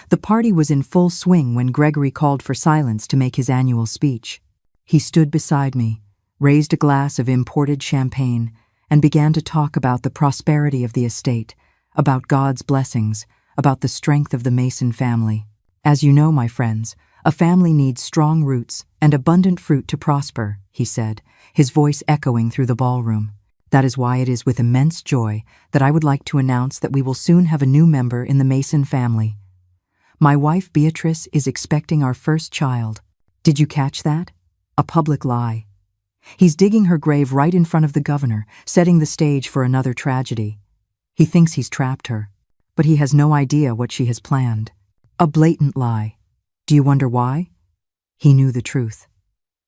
The party was in full swing when Gregory called for silence to make his annual speech. He stood beside me, raised a glass of imported champagne, and began to talk about the prosperity of the estate, about God's blessings, about the strength of the Mason family. As you know, my friends, a family needs strong roots and abundant fruit to prosper, he said, his voice echoing through the ballroom. That is why it is with immense joy that I would like to announce that we will soon have a new member in the Mason family. My wife Beatrice is expecting our first child. Did you catch that? A public lie. He's digging her grave right in front of the governor, setting the stage for another tragedy. He thinks he's trapped her, but he has no idea what she has planned. A blatant lie. Do you wonder why? He knew the truth.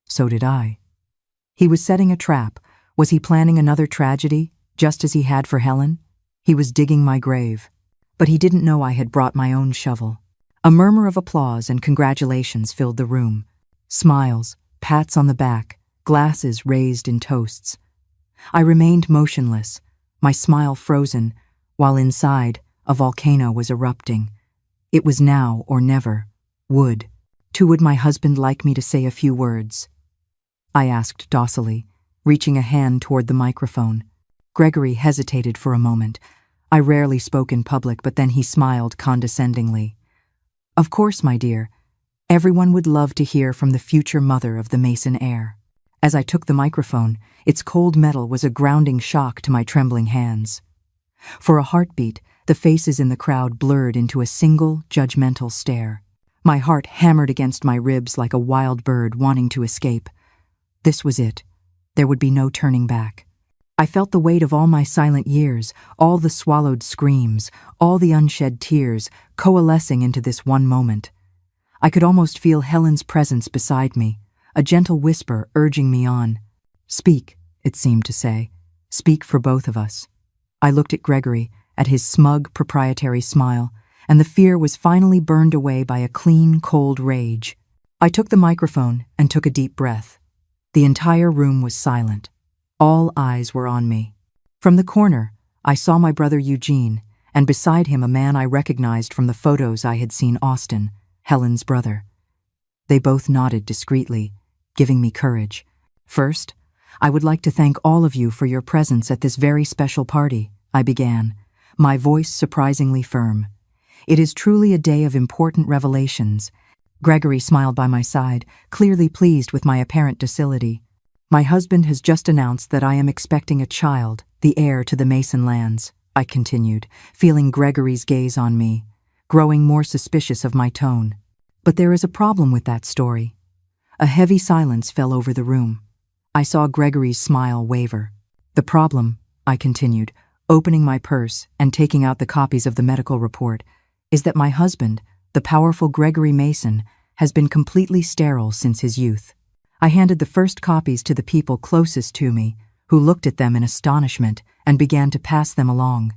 So did I. He was setting a trap. Was he planning another tragedy, just as he had for Helen? He was digging my grave. But he didn't know I had brought my own shovel. A murmur of applause and congratulations filled the room. Smiles, pats on the back, glasses raised in toasts. I remained motionless, my smile frozen, while inside a volcano was erupting. It was now or never. Would my husband like me to say a few words? I asked docilely, reaching a hand toward the microphone. Gregory hesitated for a moment. I rarely spoke in public, but then he smiled condescendingly. Of course, my dear. Everyone would love to hear from the future mother of the Mason heir. As I took the microphone, its cold metal was a grounding shock to my trembling hands. For a heartbeat, the faces in the crowd blurred into a single, judgmental stare. My heart hammered against my ribs like a wild bird wanting to escape. This was it. There would be no turning back. I felt the weight of all my silent years, all the swallowed screams, all the unshed tears, coalescing into this one moment. I could almost feel Helen's presence beside me, a gentle whisper urging me on. Speak, it seemed to say. Speak for both of us. I looked at Gregory, at his smug, proprietary smile, and the fear was finally burned away by a clean, cold rage. I took the microphone and took a deep breath. The entire room was silent. All eyes were on me. From the corner, I saw my brother Eugene, and beside him a man I recognized from the photos I had seen Austin, Helen's brother. They both nodded discreetly, giving me courage. First, I would like to thank all of you for your presence at this very special party, I began, my voice surprisingly firm. It is truly a day of important revelations. Gregory smiled by my side, clearly pleased with my apparent docility. My husband has just announced that I am expecting a child, the heir to the Mason lands, I continued, feeling Gregory's gaze on me, growing more suspicious of my tone. But there is a problem with that story. A heavy silence fell over the room. I saw Gregory's smile waver. The problem, I continued, opening my purse and taking out the copies of the medical report, is that my husband, the powerful Gregory Mason, has been completely sterile since his youth. I handed the first copies to the people closest to me, who looked at them in astonishment and began to pass them along.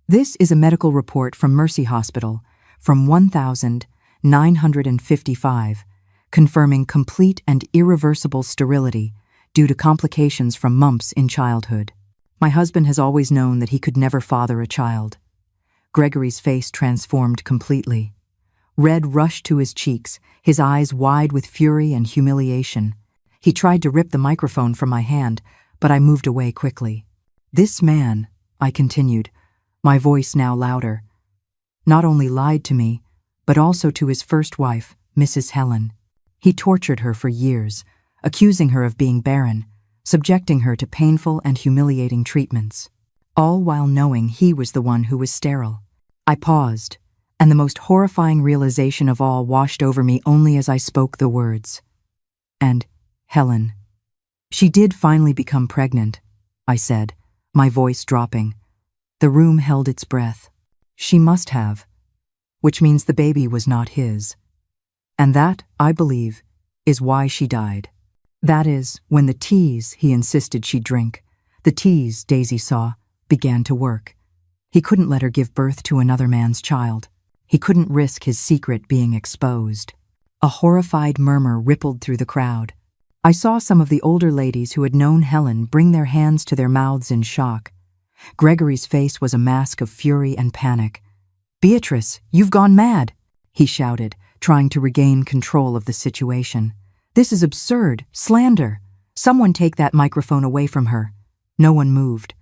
This is a medical report from Mercy Hospital, from 1955, confirming complete and irreversible sterility due to complications from mumps in childhood. My husband has always known that he could never father a child. Gregory's face transformed completely. Red rushed to his cheeks, his eyes wide with fury and humiliation. He tried to rip the microphone from my hand, but I moved away quickly. This man, I continued, my voice now louder, not only lied to me, but also to his first wife, Mrs. Helen. He tortured her for years, accusing her of being barren, subjecting her to painful and humiliating treatments, all while knowing he was the one who was sterile. I paused, and the most horrifying realization of all washed over me only as I spoke the words. And Helen. She did finally become pregnant, I said, my voice dropping. The room held its breath. She must have, which means the baby was not his. And that, I believe, is why she died. That is, when the teas he insisted she drink, the teas, Daisy saw, began to work. He couldn't let her give birth to another man's child. He couldn't risk his secret being exposed. A horrified murmur rippled through the crowd. I saw some of the older ladies who had known Helen bring their hands to their mouths in shock. Gregory's face was a mask of fury and panic. "Beatrice, you've gone mad!" he shouted, trying to regain control of the situation. "This is absurd. Slander. Someone take that microphone away from her." No one moved.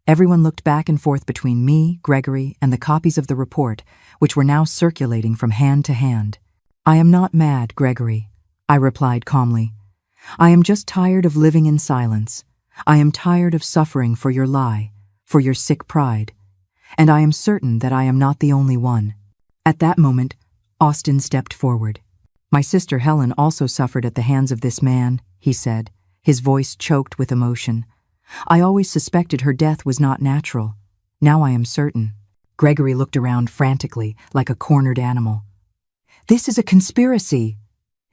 Everyone looked back and forth between me, Gregory, and the copies of the report, which were now circulating from hand to hand. "I am not mad, Gregory," I replied calmly. "I am just tired of living in silence. I am tired of suffering for your lie, for your sick pride. And I am certain that I am not the only one." At that moment, Austin stepped forward. "My sister Helen also suffered at the hands of this man," he said, his voice choked with emotion. "I always suspected her death was not natural. Now I am certain." Gregory looked around frantically, like a cornered animal. "This is a conspiracy.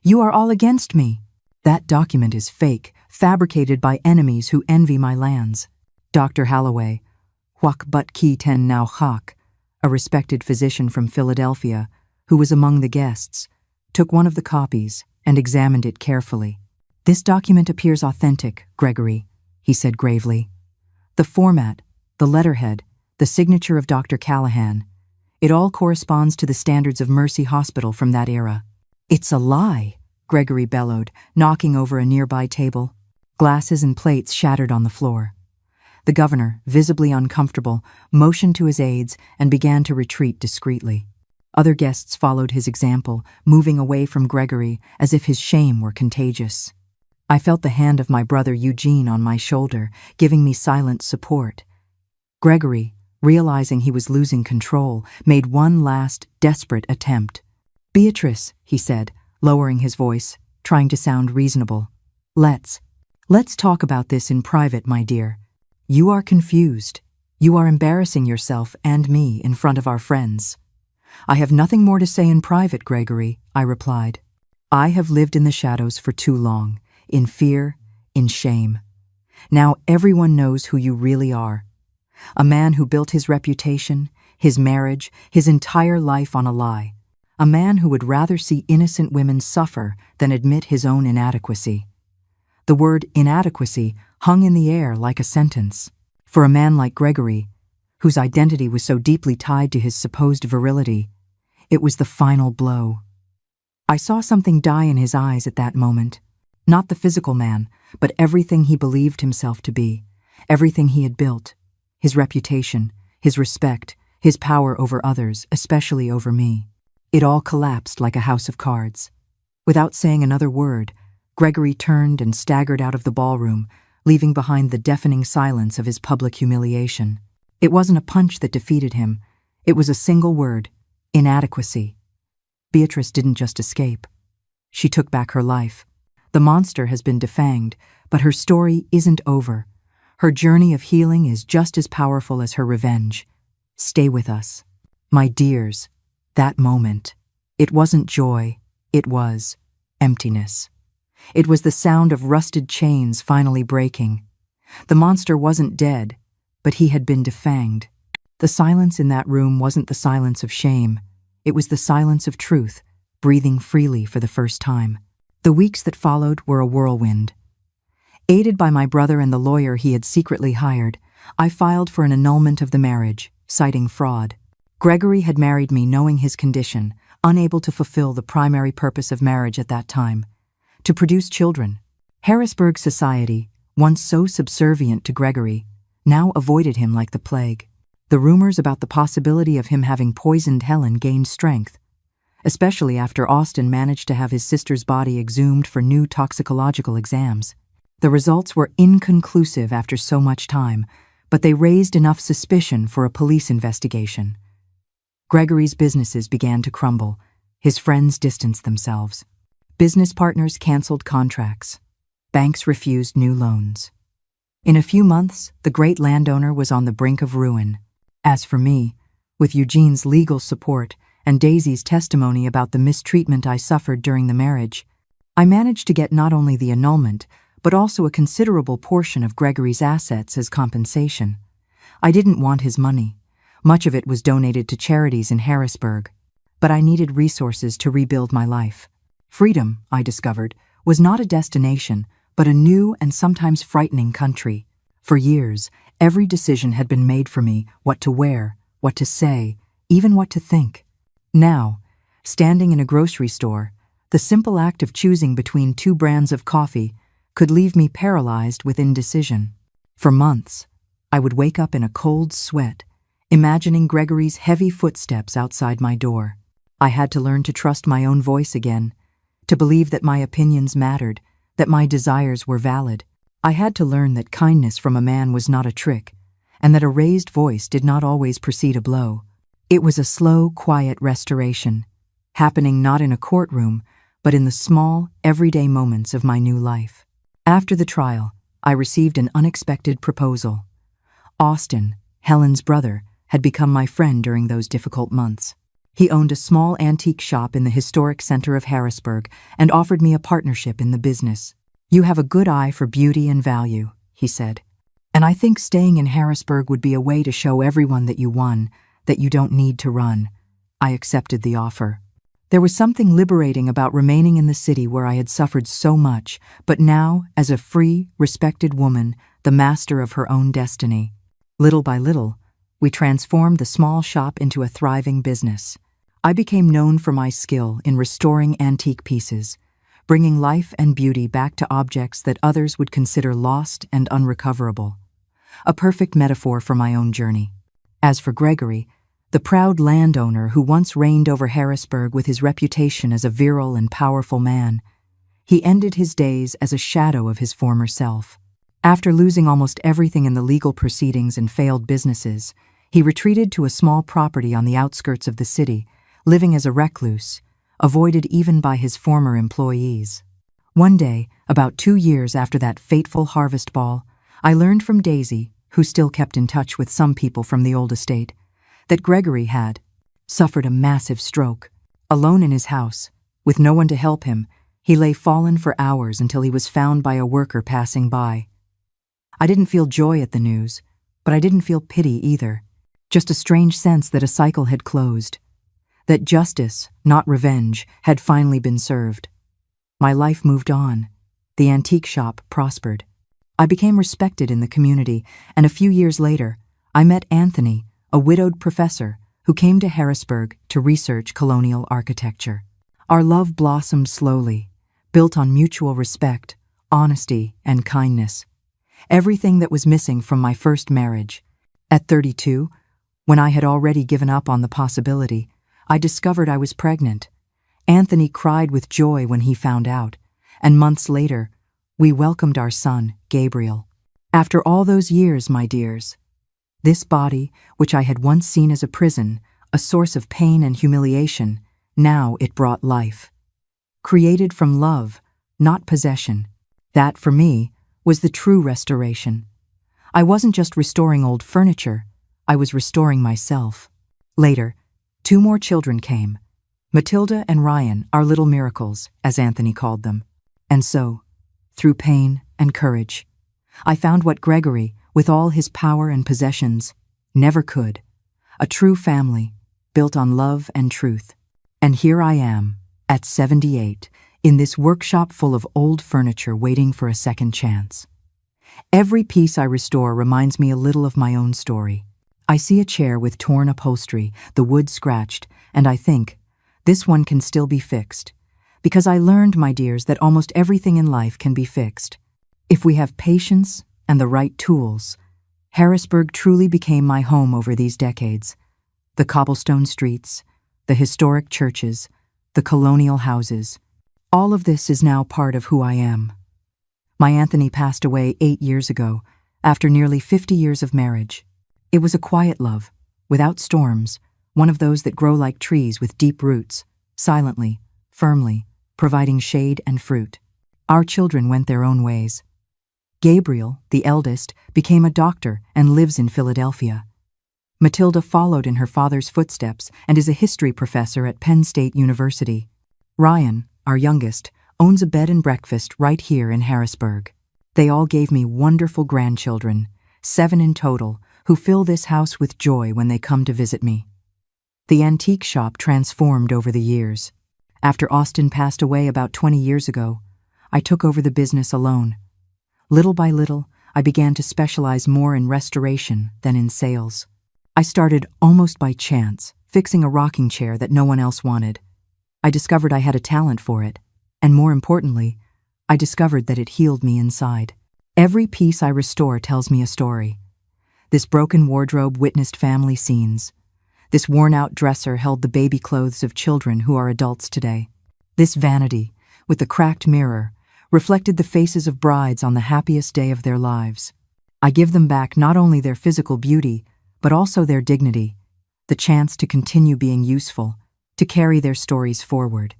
You are all against me. That document is fake, fabricated by enemies who envy my lands." Dr. Holloway, Huak But Ki Ten Nau Hak, a respected physician from Philadelphia, who was among the guests, took one of the copies and examined it carefully. "This document appears authentic, Gregory," he said gravely. "The format, the letterhead, the signature of Dr. Callahan, it all corresponds to the standards of Mercy Hospital from that era." "It's a lie," Gregory bellowed, knocking over a nearby table. Glasses and plates shattered on the floor. The governor, visibly uncomfortable, motioned to his aides and began to retreat discreetly. Other guests followed his example, moving away from Gregory as if his shame were contagious. I felt the hand of my brother Eugene on my shoulder, giving me silent support. Gregory, realizing he was losing control, made one last, desperate attempt. "Beatrice," he said, lowering his voice, trying to sound reasonable. Let's talk about this in private, my dear. You are confused. You are embarrassing yourself and me in front of our friends." "I have nothing more to say in private, Gregory," I replied. "I have lived in the shadows for too long, in fear, in shame. Now everyone knows who you really are. A man who built his reputation, his marriage, his entire life on a lie. A man who would rather see innocent women suffer than admit his own inadequacy." The word inadequacy hung in the air like a sentence. For a man like Gregory, whose identity was so deeply tied to his supposed virility, it was the final blow. I saw something die in his eyes at that moment. Not the physical man, but everything he believed himself to be, everything he had built, his reputation, his respect, his power over others, especially over me. It all collapsed like a house of cards. Without saying another word, Gregory turned and staggered out of the ballroom, leaving behind the deafening silence of his public humiliation. It wasn't a punch that defeated him. It was a single word: inadequacy. Beatrice didn't just escape. She took back her life. The monster has been defanged, but her story isn't over. Her journey of healing is just as powerful as her revenge. Stay with us. My dears, that moment, it wasn't joy, it was emptiness. It was the sound of rusted chains finally breaking. The monster wasn't dead, but he had been defanged. The silence in that room wasn't the silence of shame. It was the silence of truth, breathing freely for the first time. The weeks that followed were a whirlwind. Aided by my brother and the lawyer he had secretly hired, I filed for an annulment of the marriage, citing fraud. Gregory had married me knowing his condition, unable to fulfill the primary purpose of marriage at that time: to produce children. Harrisburg society, once so subservient to Gregory, now avoided him like the plague. The rumors about the possibility of him having poisoned Helen gained strength, especially after Austin managed to have his sister's body exhumed for new toxicological exams. The results were inconclusive after so much time, but they raised enough suspicion for a police investigation. Gregory's businesses began to crumble. His friends distanced themselves. Business partners canceled contracts. Banks refused new loans. In a few months, the great landowner was on the brink of ruin. As for me, with Eugene's legal support and Daisy's testimony about the mistreatment I suffered during the marriage, I managed to get not only the annulment, but also a considerable portion of Gregory's assets as compensation. I didn't want his money. Much of it was donated to charities in Harrisburg. But I needed resources to rebuild my life. Freedom, I discovered, was not a destination, but a new and sometimes frightening country. For years, every decision had been made for me: what to wear, what to say, even what to think. Now, Standing in a grocery store, the simple act of choosing between two brands of coffee could leave me paralyzed with indecision. For months, I would wake up in a cold sweat, imagining Gregory's heavy footsteps outside my door. I had to learn to trust my own voice again, to believe that my opinions mattered, that my desires were valid. I had to learn that kindness from a man was not a trick, and that a raised voice did not always precede a blow. It was a slow, quiet restoration, happening not in a courtroom, but in the small, everyday moments of my new life. After the trial, I received an unexpected proposal. Austin, Helen's brother, had become my friend during those difficult months. He owned a small antique shop in the historic center of Harrisburg and offered me a partnership in the business. "You have a good eye for beauty and value," he said. "And I think staying in Harrisburg would be a way to show everyone that you won, that you don't need to run." I accepted the offer. There was something liberating about remaining in the city where I had suffered so much, but now, as a free, respected woman, the master of her own destiny. Little by little, we transformed the small shop into a thriving business. I became known for my skill in restoring antique pieces, bringing life and beauty back to objects that others would consider lost and unrecoverable. A perfect metaphor for my own journey. As for Gregory, the proud landowner who once reigned over Harrisburg with his reputation as a virile and powerful man, he ended his days as a shadow of his former self. After losing almost everything in the legal proceedings and failed businesses, he retreated to a small property on the outskirts of the city, living as a recluse, avoided even by his former employees. One day, about 2 years after that fateful harvest ball, I learned from Daisy, who still kept in touch with some people from the old estate, that Gregory had suffered a massive stroke. Alone in his house, with no one to help him, he lay fallen for hours until he was found by a worker passing by. I didn't feel joy at the news, but I didn't feel pity either. Just a strange sense that a cycle had closed, that justice, not revenge, had finally been served. My life moved on. The antique shop prospered. I became respected in the community, and a few years later, I met Anthony, a widowed professor who came to Harrisburg to research colonial architecture. Our love blossomed slowly, built on mutual respect, honesty, and kindness. Everything that was missing from my first marriage. At 32, when I had already given up on the possibility, I discovered I was pregnant. Anthony cried with joy when he found out, and months later, we welcomed our son, Gabriel. After all those years, my dears, this body, which I had once seen as a prison, a source of pain and humiliation, now it brought life. Created from love, not possession. That, for me, was the true restoration. I wasn't just restoring old furniture, I was restoring myself. Later, 2 more children came. Matilda and Ryan, our little miracles, as Anthony called them. And so, through pain and courage, I found what Gregory, with all his power and possessions, never could. A true family, built on love and truth. And here I am, at 78, in this workshop full of old furniture waiting for a second chance. Every piece I restore reminds me a little of my own story. I see a chair with torn upholstery, the wood scratched, and I think, this one can still be fixed. Because I learned, my dears, that almost everything in life can be fixed. If we have patience and the right tools. Harrisburg truly became my home over these decades. The cobblestone streets, the historic churches, the colonial houses. All of this is now part of who I am. My Anthony passed away 8 years ago, after nearly 50 years of marriage. It was a quiet love, without storms, one of those that grow like trees with deep roots, silently, firmly, providing shade and fruit. Our children went their own ways. Gabriel, the eldest, became a doctor and lives in Philadelphia. Matilda followed in her father's footsteps and is a history professor at Penn State University. Ryan, our youngest, owns a bed and breakfast right here in Harrisburg. They all gave me wonderful grandchildren, 7 in total, who fill this house with joy when they come to visit me. The antique shop transformed over the years. After Austin passed away about 20 years ago, I took over the business alone. Little by little, I began to specialize more in restoration than in sales. I started almost by chance, fixing a rocking chair that no one else wanted. I discovered I had a talent for it, and more importantly, I discovered that it healed me inside. Every piece I restore tells me a story. This broken wardrobe witnessed family scenes. This worn-out dresser held the baby clothes of children who are adults today. This vanity, with the cracked mirror, reflected the faces of brides on the happiest day of their lives. I give them back not only their physical beauty, but also their dignity, the chance to continue being useful, to carry their stories forward.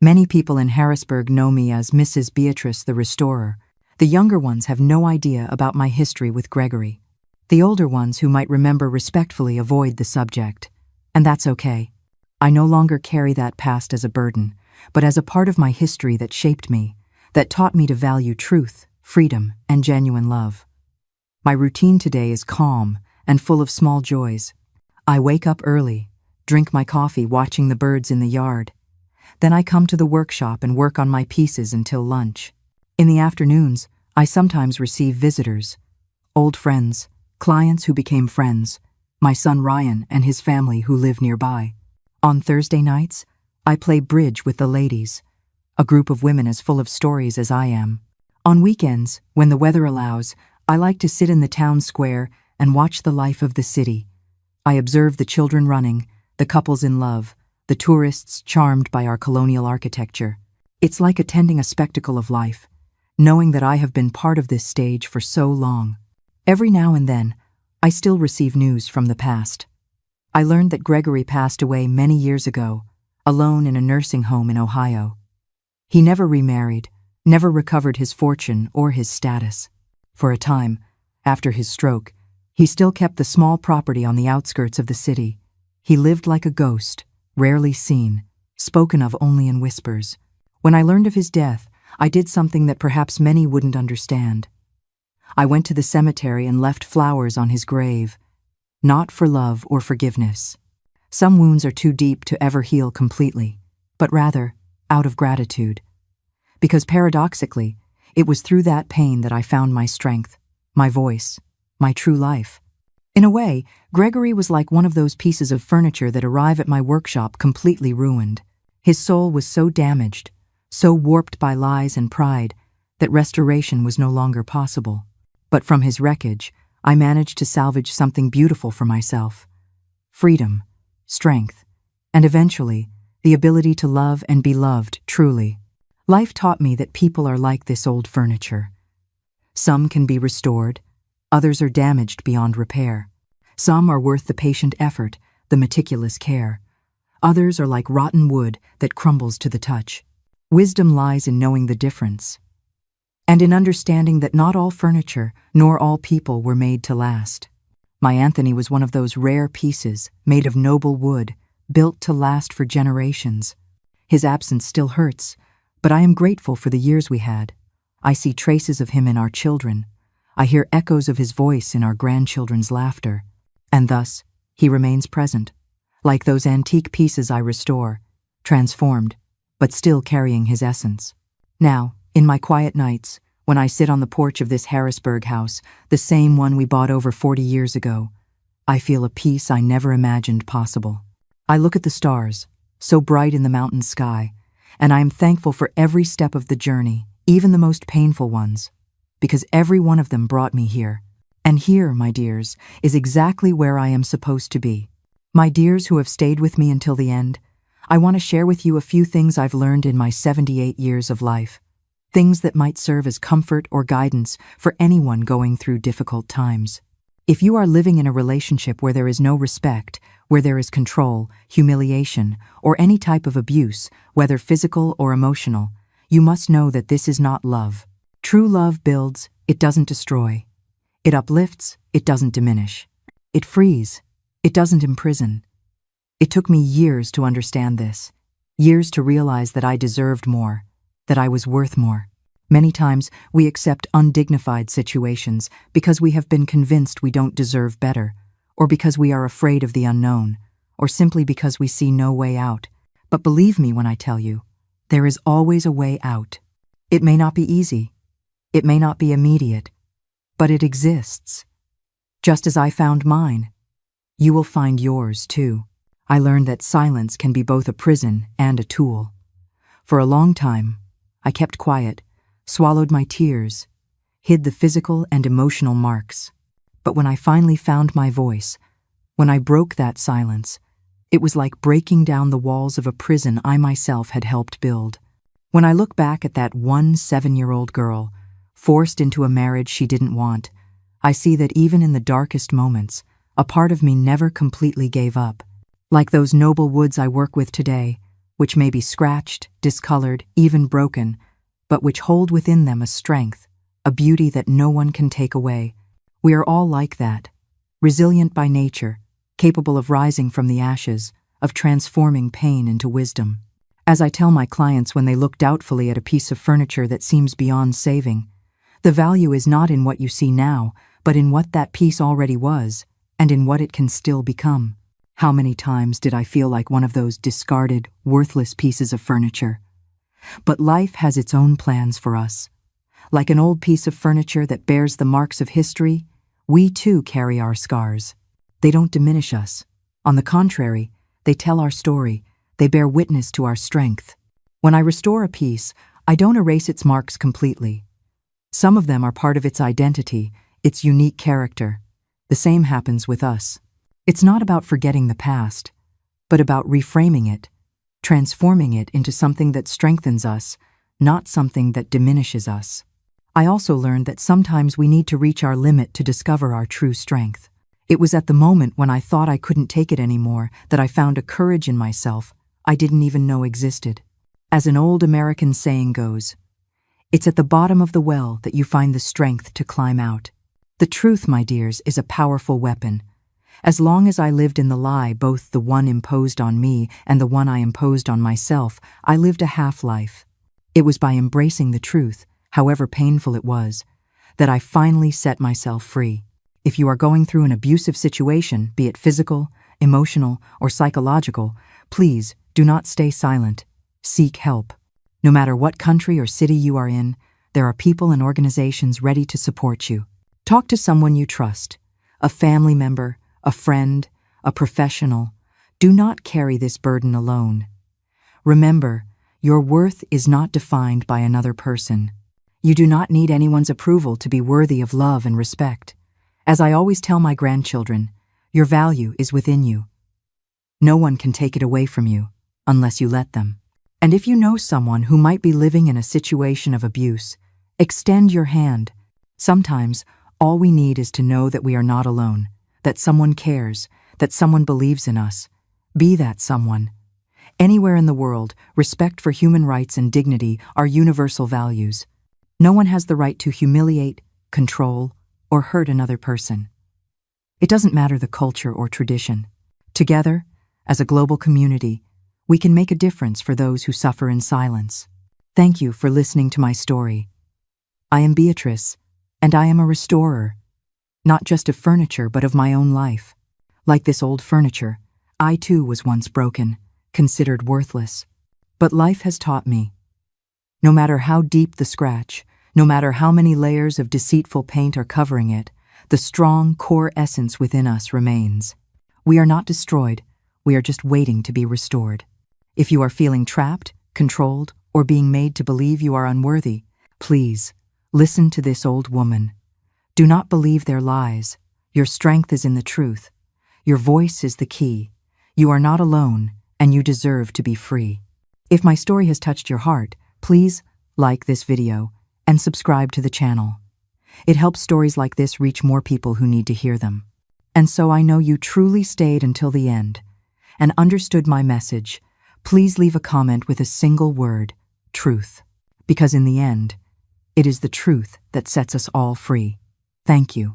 Many people in Harrisburg know me as Mrs. Beatrice the Restorer. The younger ones have no idea about my history with Gregory. The older ones who might remember respectfully avoid the subject. And that's okay. I no longer carry that past as a burden, but as a part of my history that shaped me, that taught me to value truth, freedom, and genuine love. My routine today is calm and full of small joys. I wake up early, drink my coffee watching the birds in the yard. Then I come to the workshop and work on my pieces until lunch. In the afternoons, I sometimes receive visitors, old friends, clients who became friends, my son Ryan and his family who live nearby. On Thursday nights, I play bridge with the ladies, a group of women as full of stories as I am. On weekends, when the weather allows, I like to sit in the town square and watch the life of the city. I observe the children running, the couples in love, the tourists charmed by our colonial architecture. It's like attending a spectacle of life, knowing that I have been part of this stage for so long. Every now and then, I still receive news from the past. I learned that Gregory passed away many years ago, alone in a nursing home in Ohio. He never remarried, never recovered his fortune or his status. For a time, after his stroke, he still kept the small property on the outskirts of the city. He lived like a ghost, rarely seen, spoken of only in whispers. When I learned of his death, I did something that perhaps many wouldn't understand. I went to the cemetery and left flowers on his grave, not for love or forgiveness. Some wounds are too deep to ever heal completely, but rather out of gratitude. Because paradoxically, it was through that pain that I found my strength, my voice, my true life. In a way, Gregory was like one of those pieces of furniture that arrive at my workshop completely ruined. His soul was so damaged, so warped by lies and pride, that restoration was no longer possible. But from his wreckage, I managed to salvage something beautiful for myself. Freedom, strength, and eventually, the ability to love and be loved truly. Life taught me that people are like this old furniture. Some can be restored, others are damaged beyond repair. Some are worth the patient effort, the meticulous care. Others are like rotten wood that crumbles to the touch. Wisdom lies in knowing the difference, and in understanding that not all furniture nor all people were made to last. My Anthony was one of those rare pieces, made of noble wood, built to last for generations. His absence still hurts, but I am grateful for the years we had. I see traces of him in our children. I hear echoes of his voice in our grandchildren's laughter. And thus, he remains present, like those antique pieces I restore, transformed, but still carrying his essence. Now, in my quiet nights, when I sit on the porch of this Harrisburg house, the same one we bought over 40 years ago, I feel a peace I never imagined possible. I look at the stars, so bright in the mountain sky, and I am thankful for every step of the journey, even the most painful ones, because every one of them brought me here. And here, my dears, is exactly where I am supposed to be. My dears who have stayed with me until the end, I want to share with you a few things I've learned in my 78 years of life. Things that might serve as comfort or guidance for anyone going through difficult times. If you are living in a relationship where there is no respect, where there is control, humiliation, or any type of abuse, whether physical or emotional, you must know that this is not love. True love builds, it doesn't destroy. It uplifts, it doesn't diminish. It frees, it doesn't imprison. It took me years to understand this, years to realize that I deserved more, that I was worth more. Many times, we accept undignified situations because we have been convinced we don't deserve better, or because we are afraid of the unknown, or simply because we see no way out. But believe me when I tell you, there is always a way out. It may not be easy, it may not be immediate, but it exists. Just as I found mine, you will find yours too. I learned that silence can be both a prison and a tool. For a long time, I kept quiet, swallowed my tears, hid the physical and emotional marks. But when I finally found my voice, when I broke that silence, it was like breaking down the walls of a prison I myself had helped build. When I look back at that 7-year-old girl, forced into a marriage she didn't want, I see that even in the darkest moments, a part of me never completely gave up. Like those noble woods I work with today, which may be scratched, discolored, even broken, but which hold within them a strength, a beauty that no one can take away. We are all like that, resilient by nature, capable of rising from the ashes, of transforming pain into wisdom. As I tell my clients when they look doubtfully at a piece of furniture that seems beyond saving, the value is not in what you see now, but in what that piece already was, and in what it can still become. How many times did I feel like one of those discarded, worthless pieces of furniture? But life has its own plans for us. Like an old piece of furniture that bears the marks of history, we too carry our scars. They don't diminish us. On the contrary, they tell our story. They bear witness to our strength. When I restore a piece, I don't erase its marks completely. Some of them are part of its identity, its unique character. The same happens with us. It's not about forgetting the past, but about reframing it, transforming it into something that strengthens us, not something that diminishes us. I also learned that sometimes we need to reach our limit to discover our true strength. It was at the moment when I thought I couldn't take it anymore that I found a courage in myself I didn't even know existed. As an old American saying goes, it's at the bottom of the well that you find the strength to climb out. The truth, my dears, is a powerful weapon. As long as I lived in the lie, both the one imposed on me and the one I imposed on myself, I lived a half-life. It was by embracing the truth, however painful it was, that I finally set myself free. If you are going through an abusive situation, be it physical, emotional, or psychological, please do not stay silent. Seek help. No matter what country or city you are in, there are people and organizations ready to support you. Talk to someone you trust, a family member, a friend, a professional. Do not carry this burden alone. Remember, your worth is not defined by another person. You do not need anyone's approval to be worthy of love and respect. As I always tell my grandchildren, your value is within you. No one can take it away from you, unless you let them. And if you know someone who might be living in a situation of abuse, extend your hand. Sometimes, all we need is to know that we are not alone, that someone cares, that someone believes in us. Be that someone. Anywhere in the world, respect for human rights and dignity are universal values. No one has the right to humiliate, control, or hurt another person. It doesn't matter the culture or tradition. Together, as a global community, we can make a difference for those who suffer in silence. Thank you for listening to my story. I am Beatrice, and I am a restorer, not just of furniture but of my own life. Like this old furniture, I too was once broken, considered worthless. But life has taught me. No matter how deep the scratch, no matter how many layers of deceitful paint are covering it, the strong core essence within us remains. We are not destroyed, we are just waiting to be restored. If you are feeling trapped, controlled, or being made to believe you are unworthy, please, listen to this old woman. Do not believe their lies. Your strength is in the truth. Your voice is the key. You are not alone, and you deserve to be free. If my story has touched your heart, please like this video and subscribe to the channel. It helps stories like this reach more people who need to hear them. And so I know you truly stayed until the end and understood my message. Please leave a comment with a single word, truth. Because in the end, it is the truth that sets us all free. Thank you.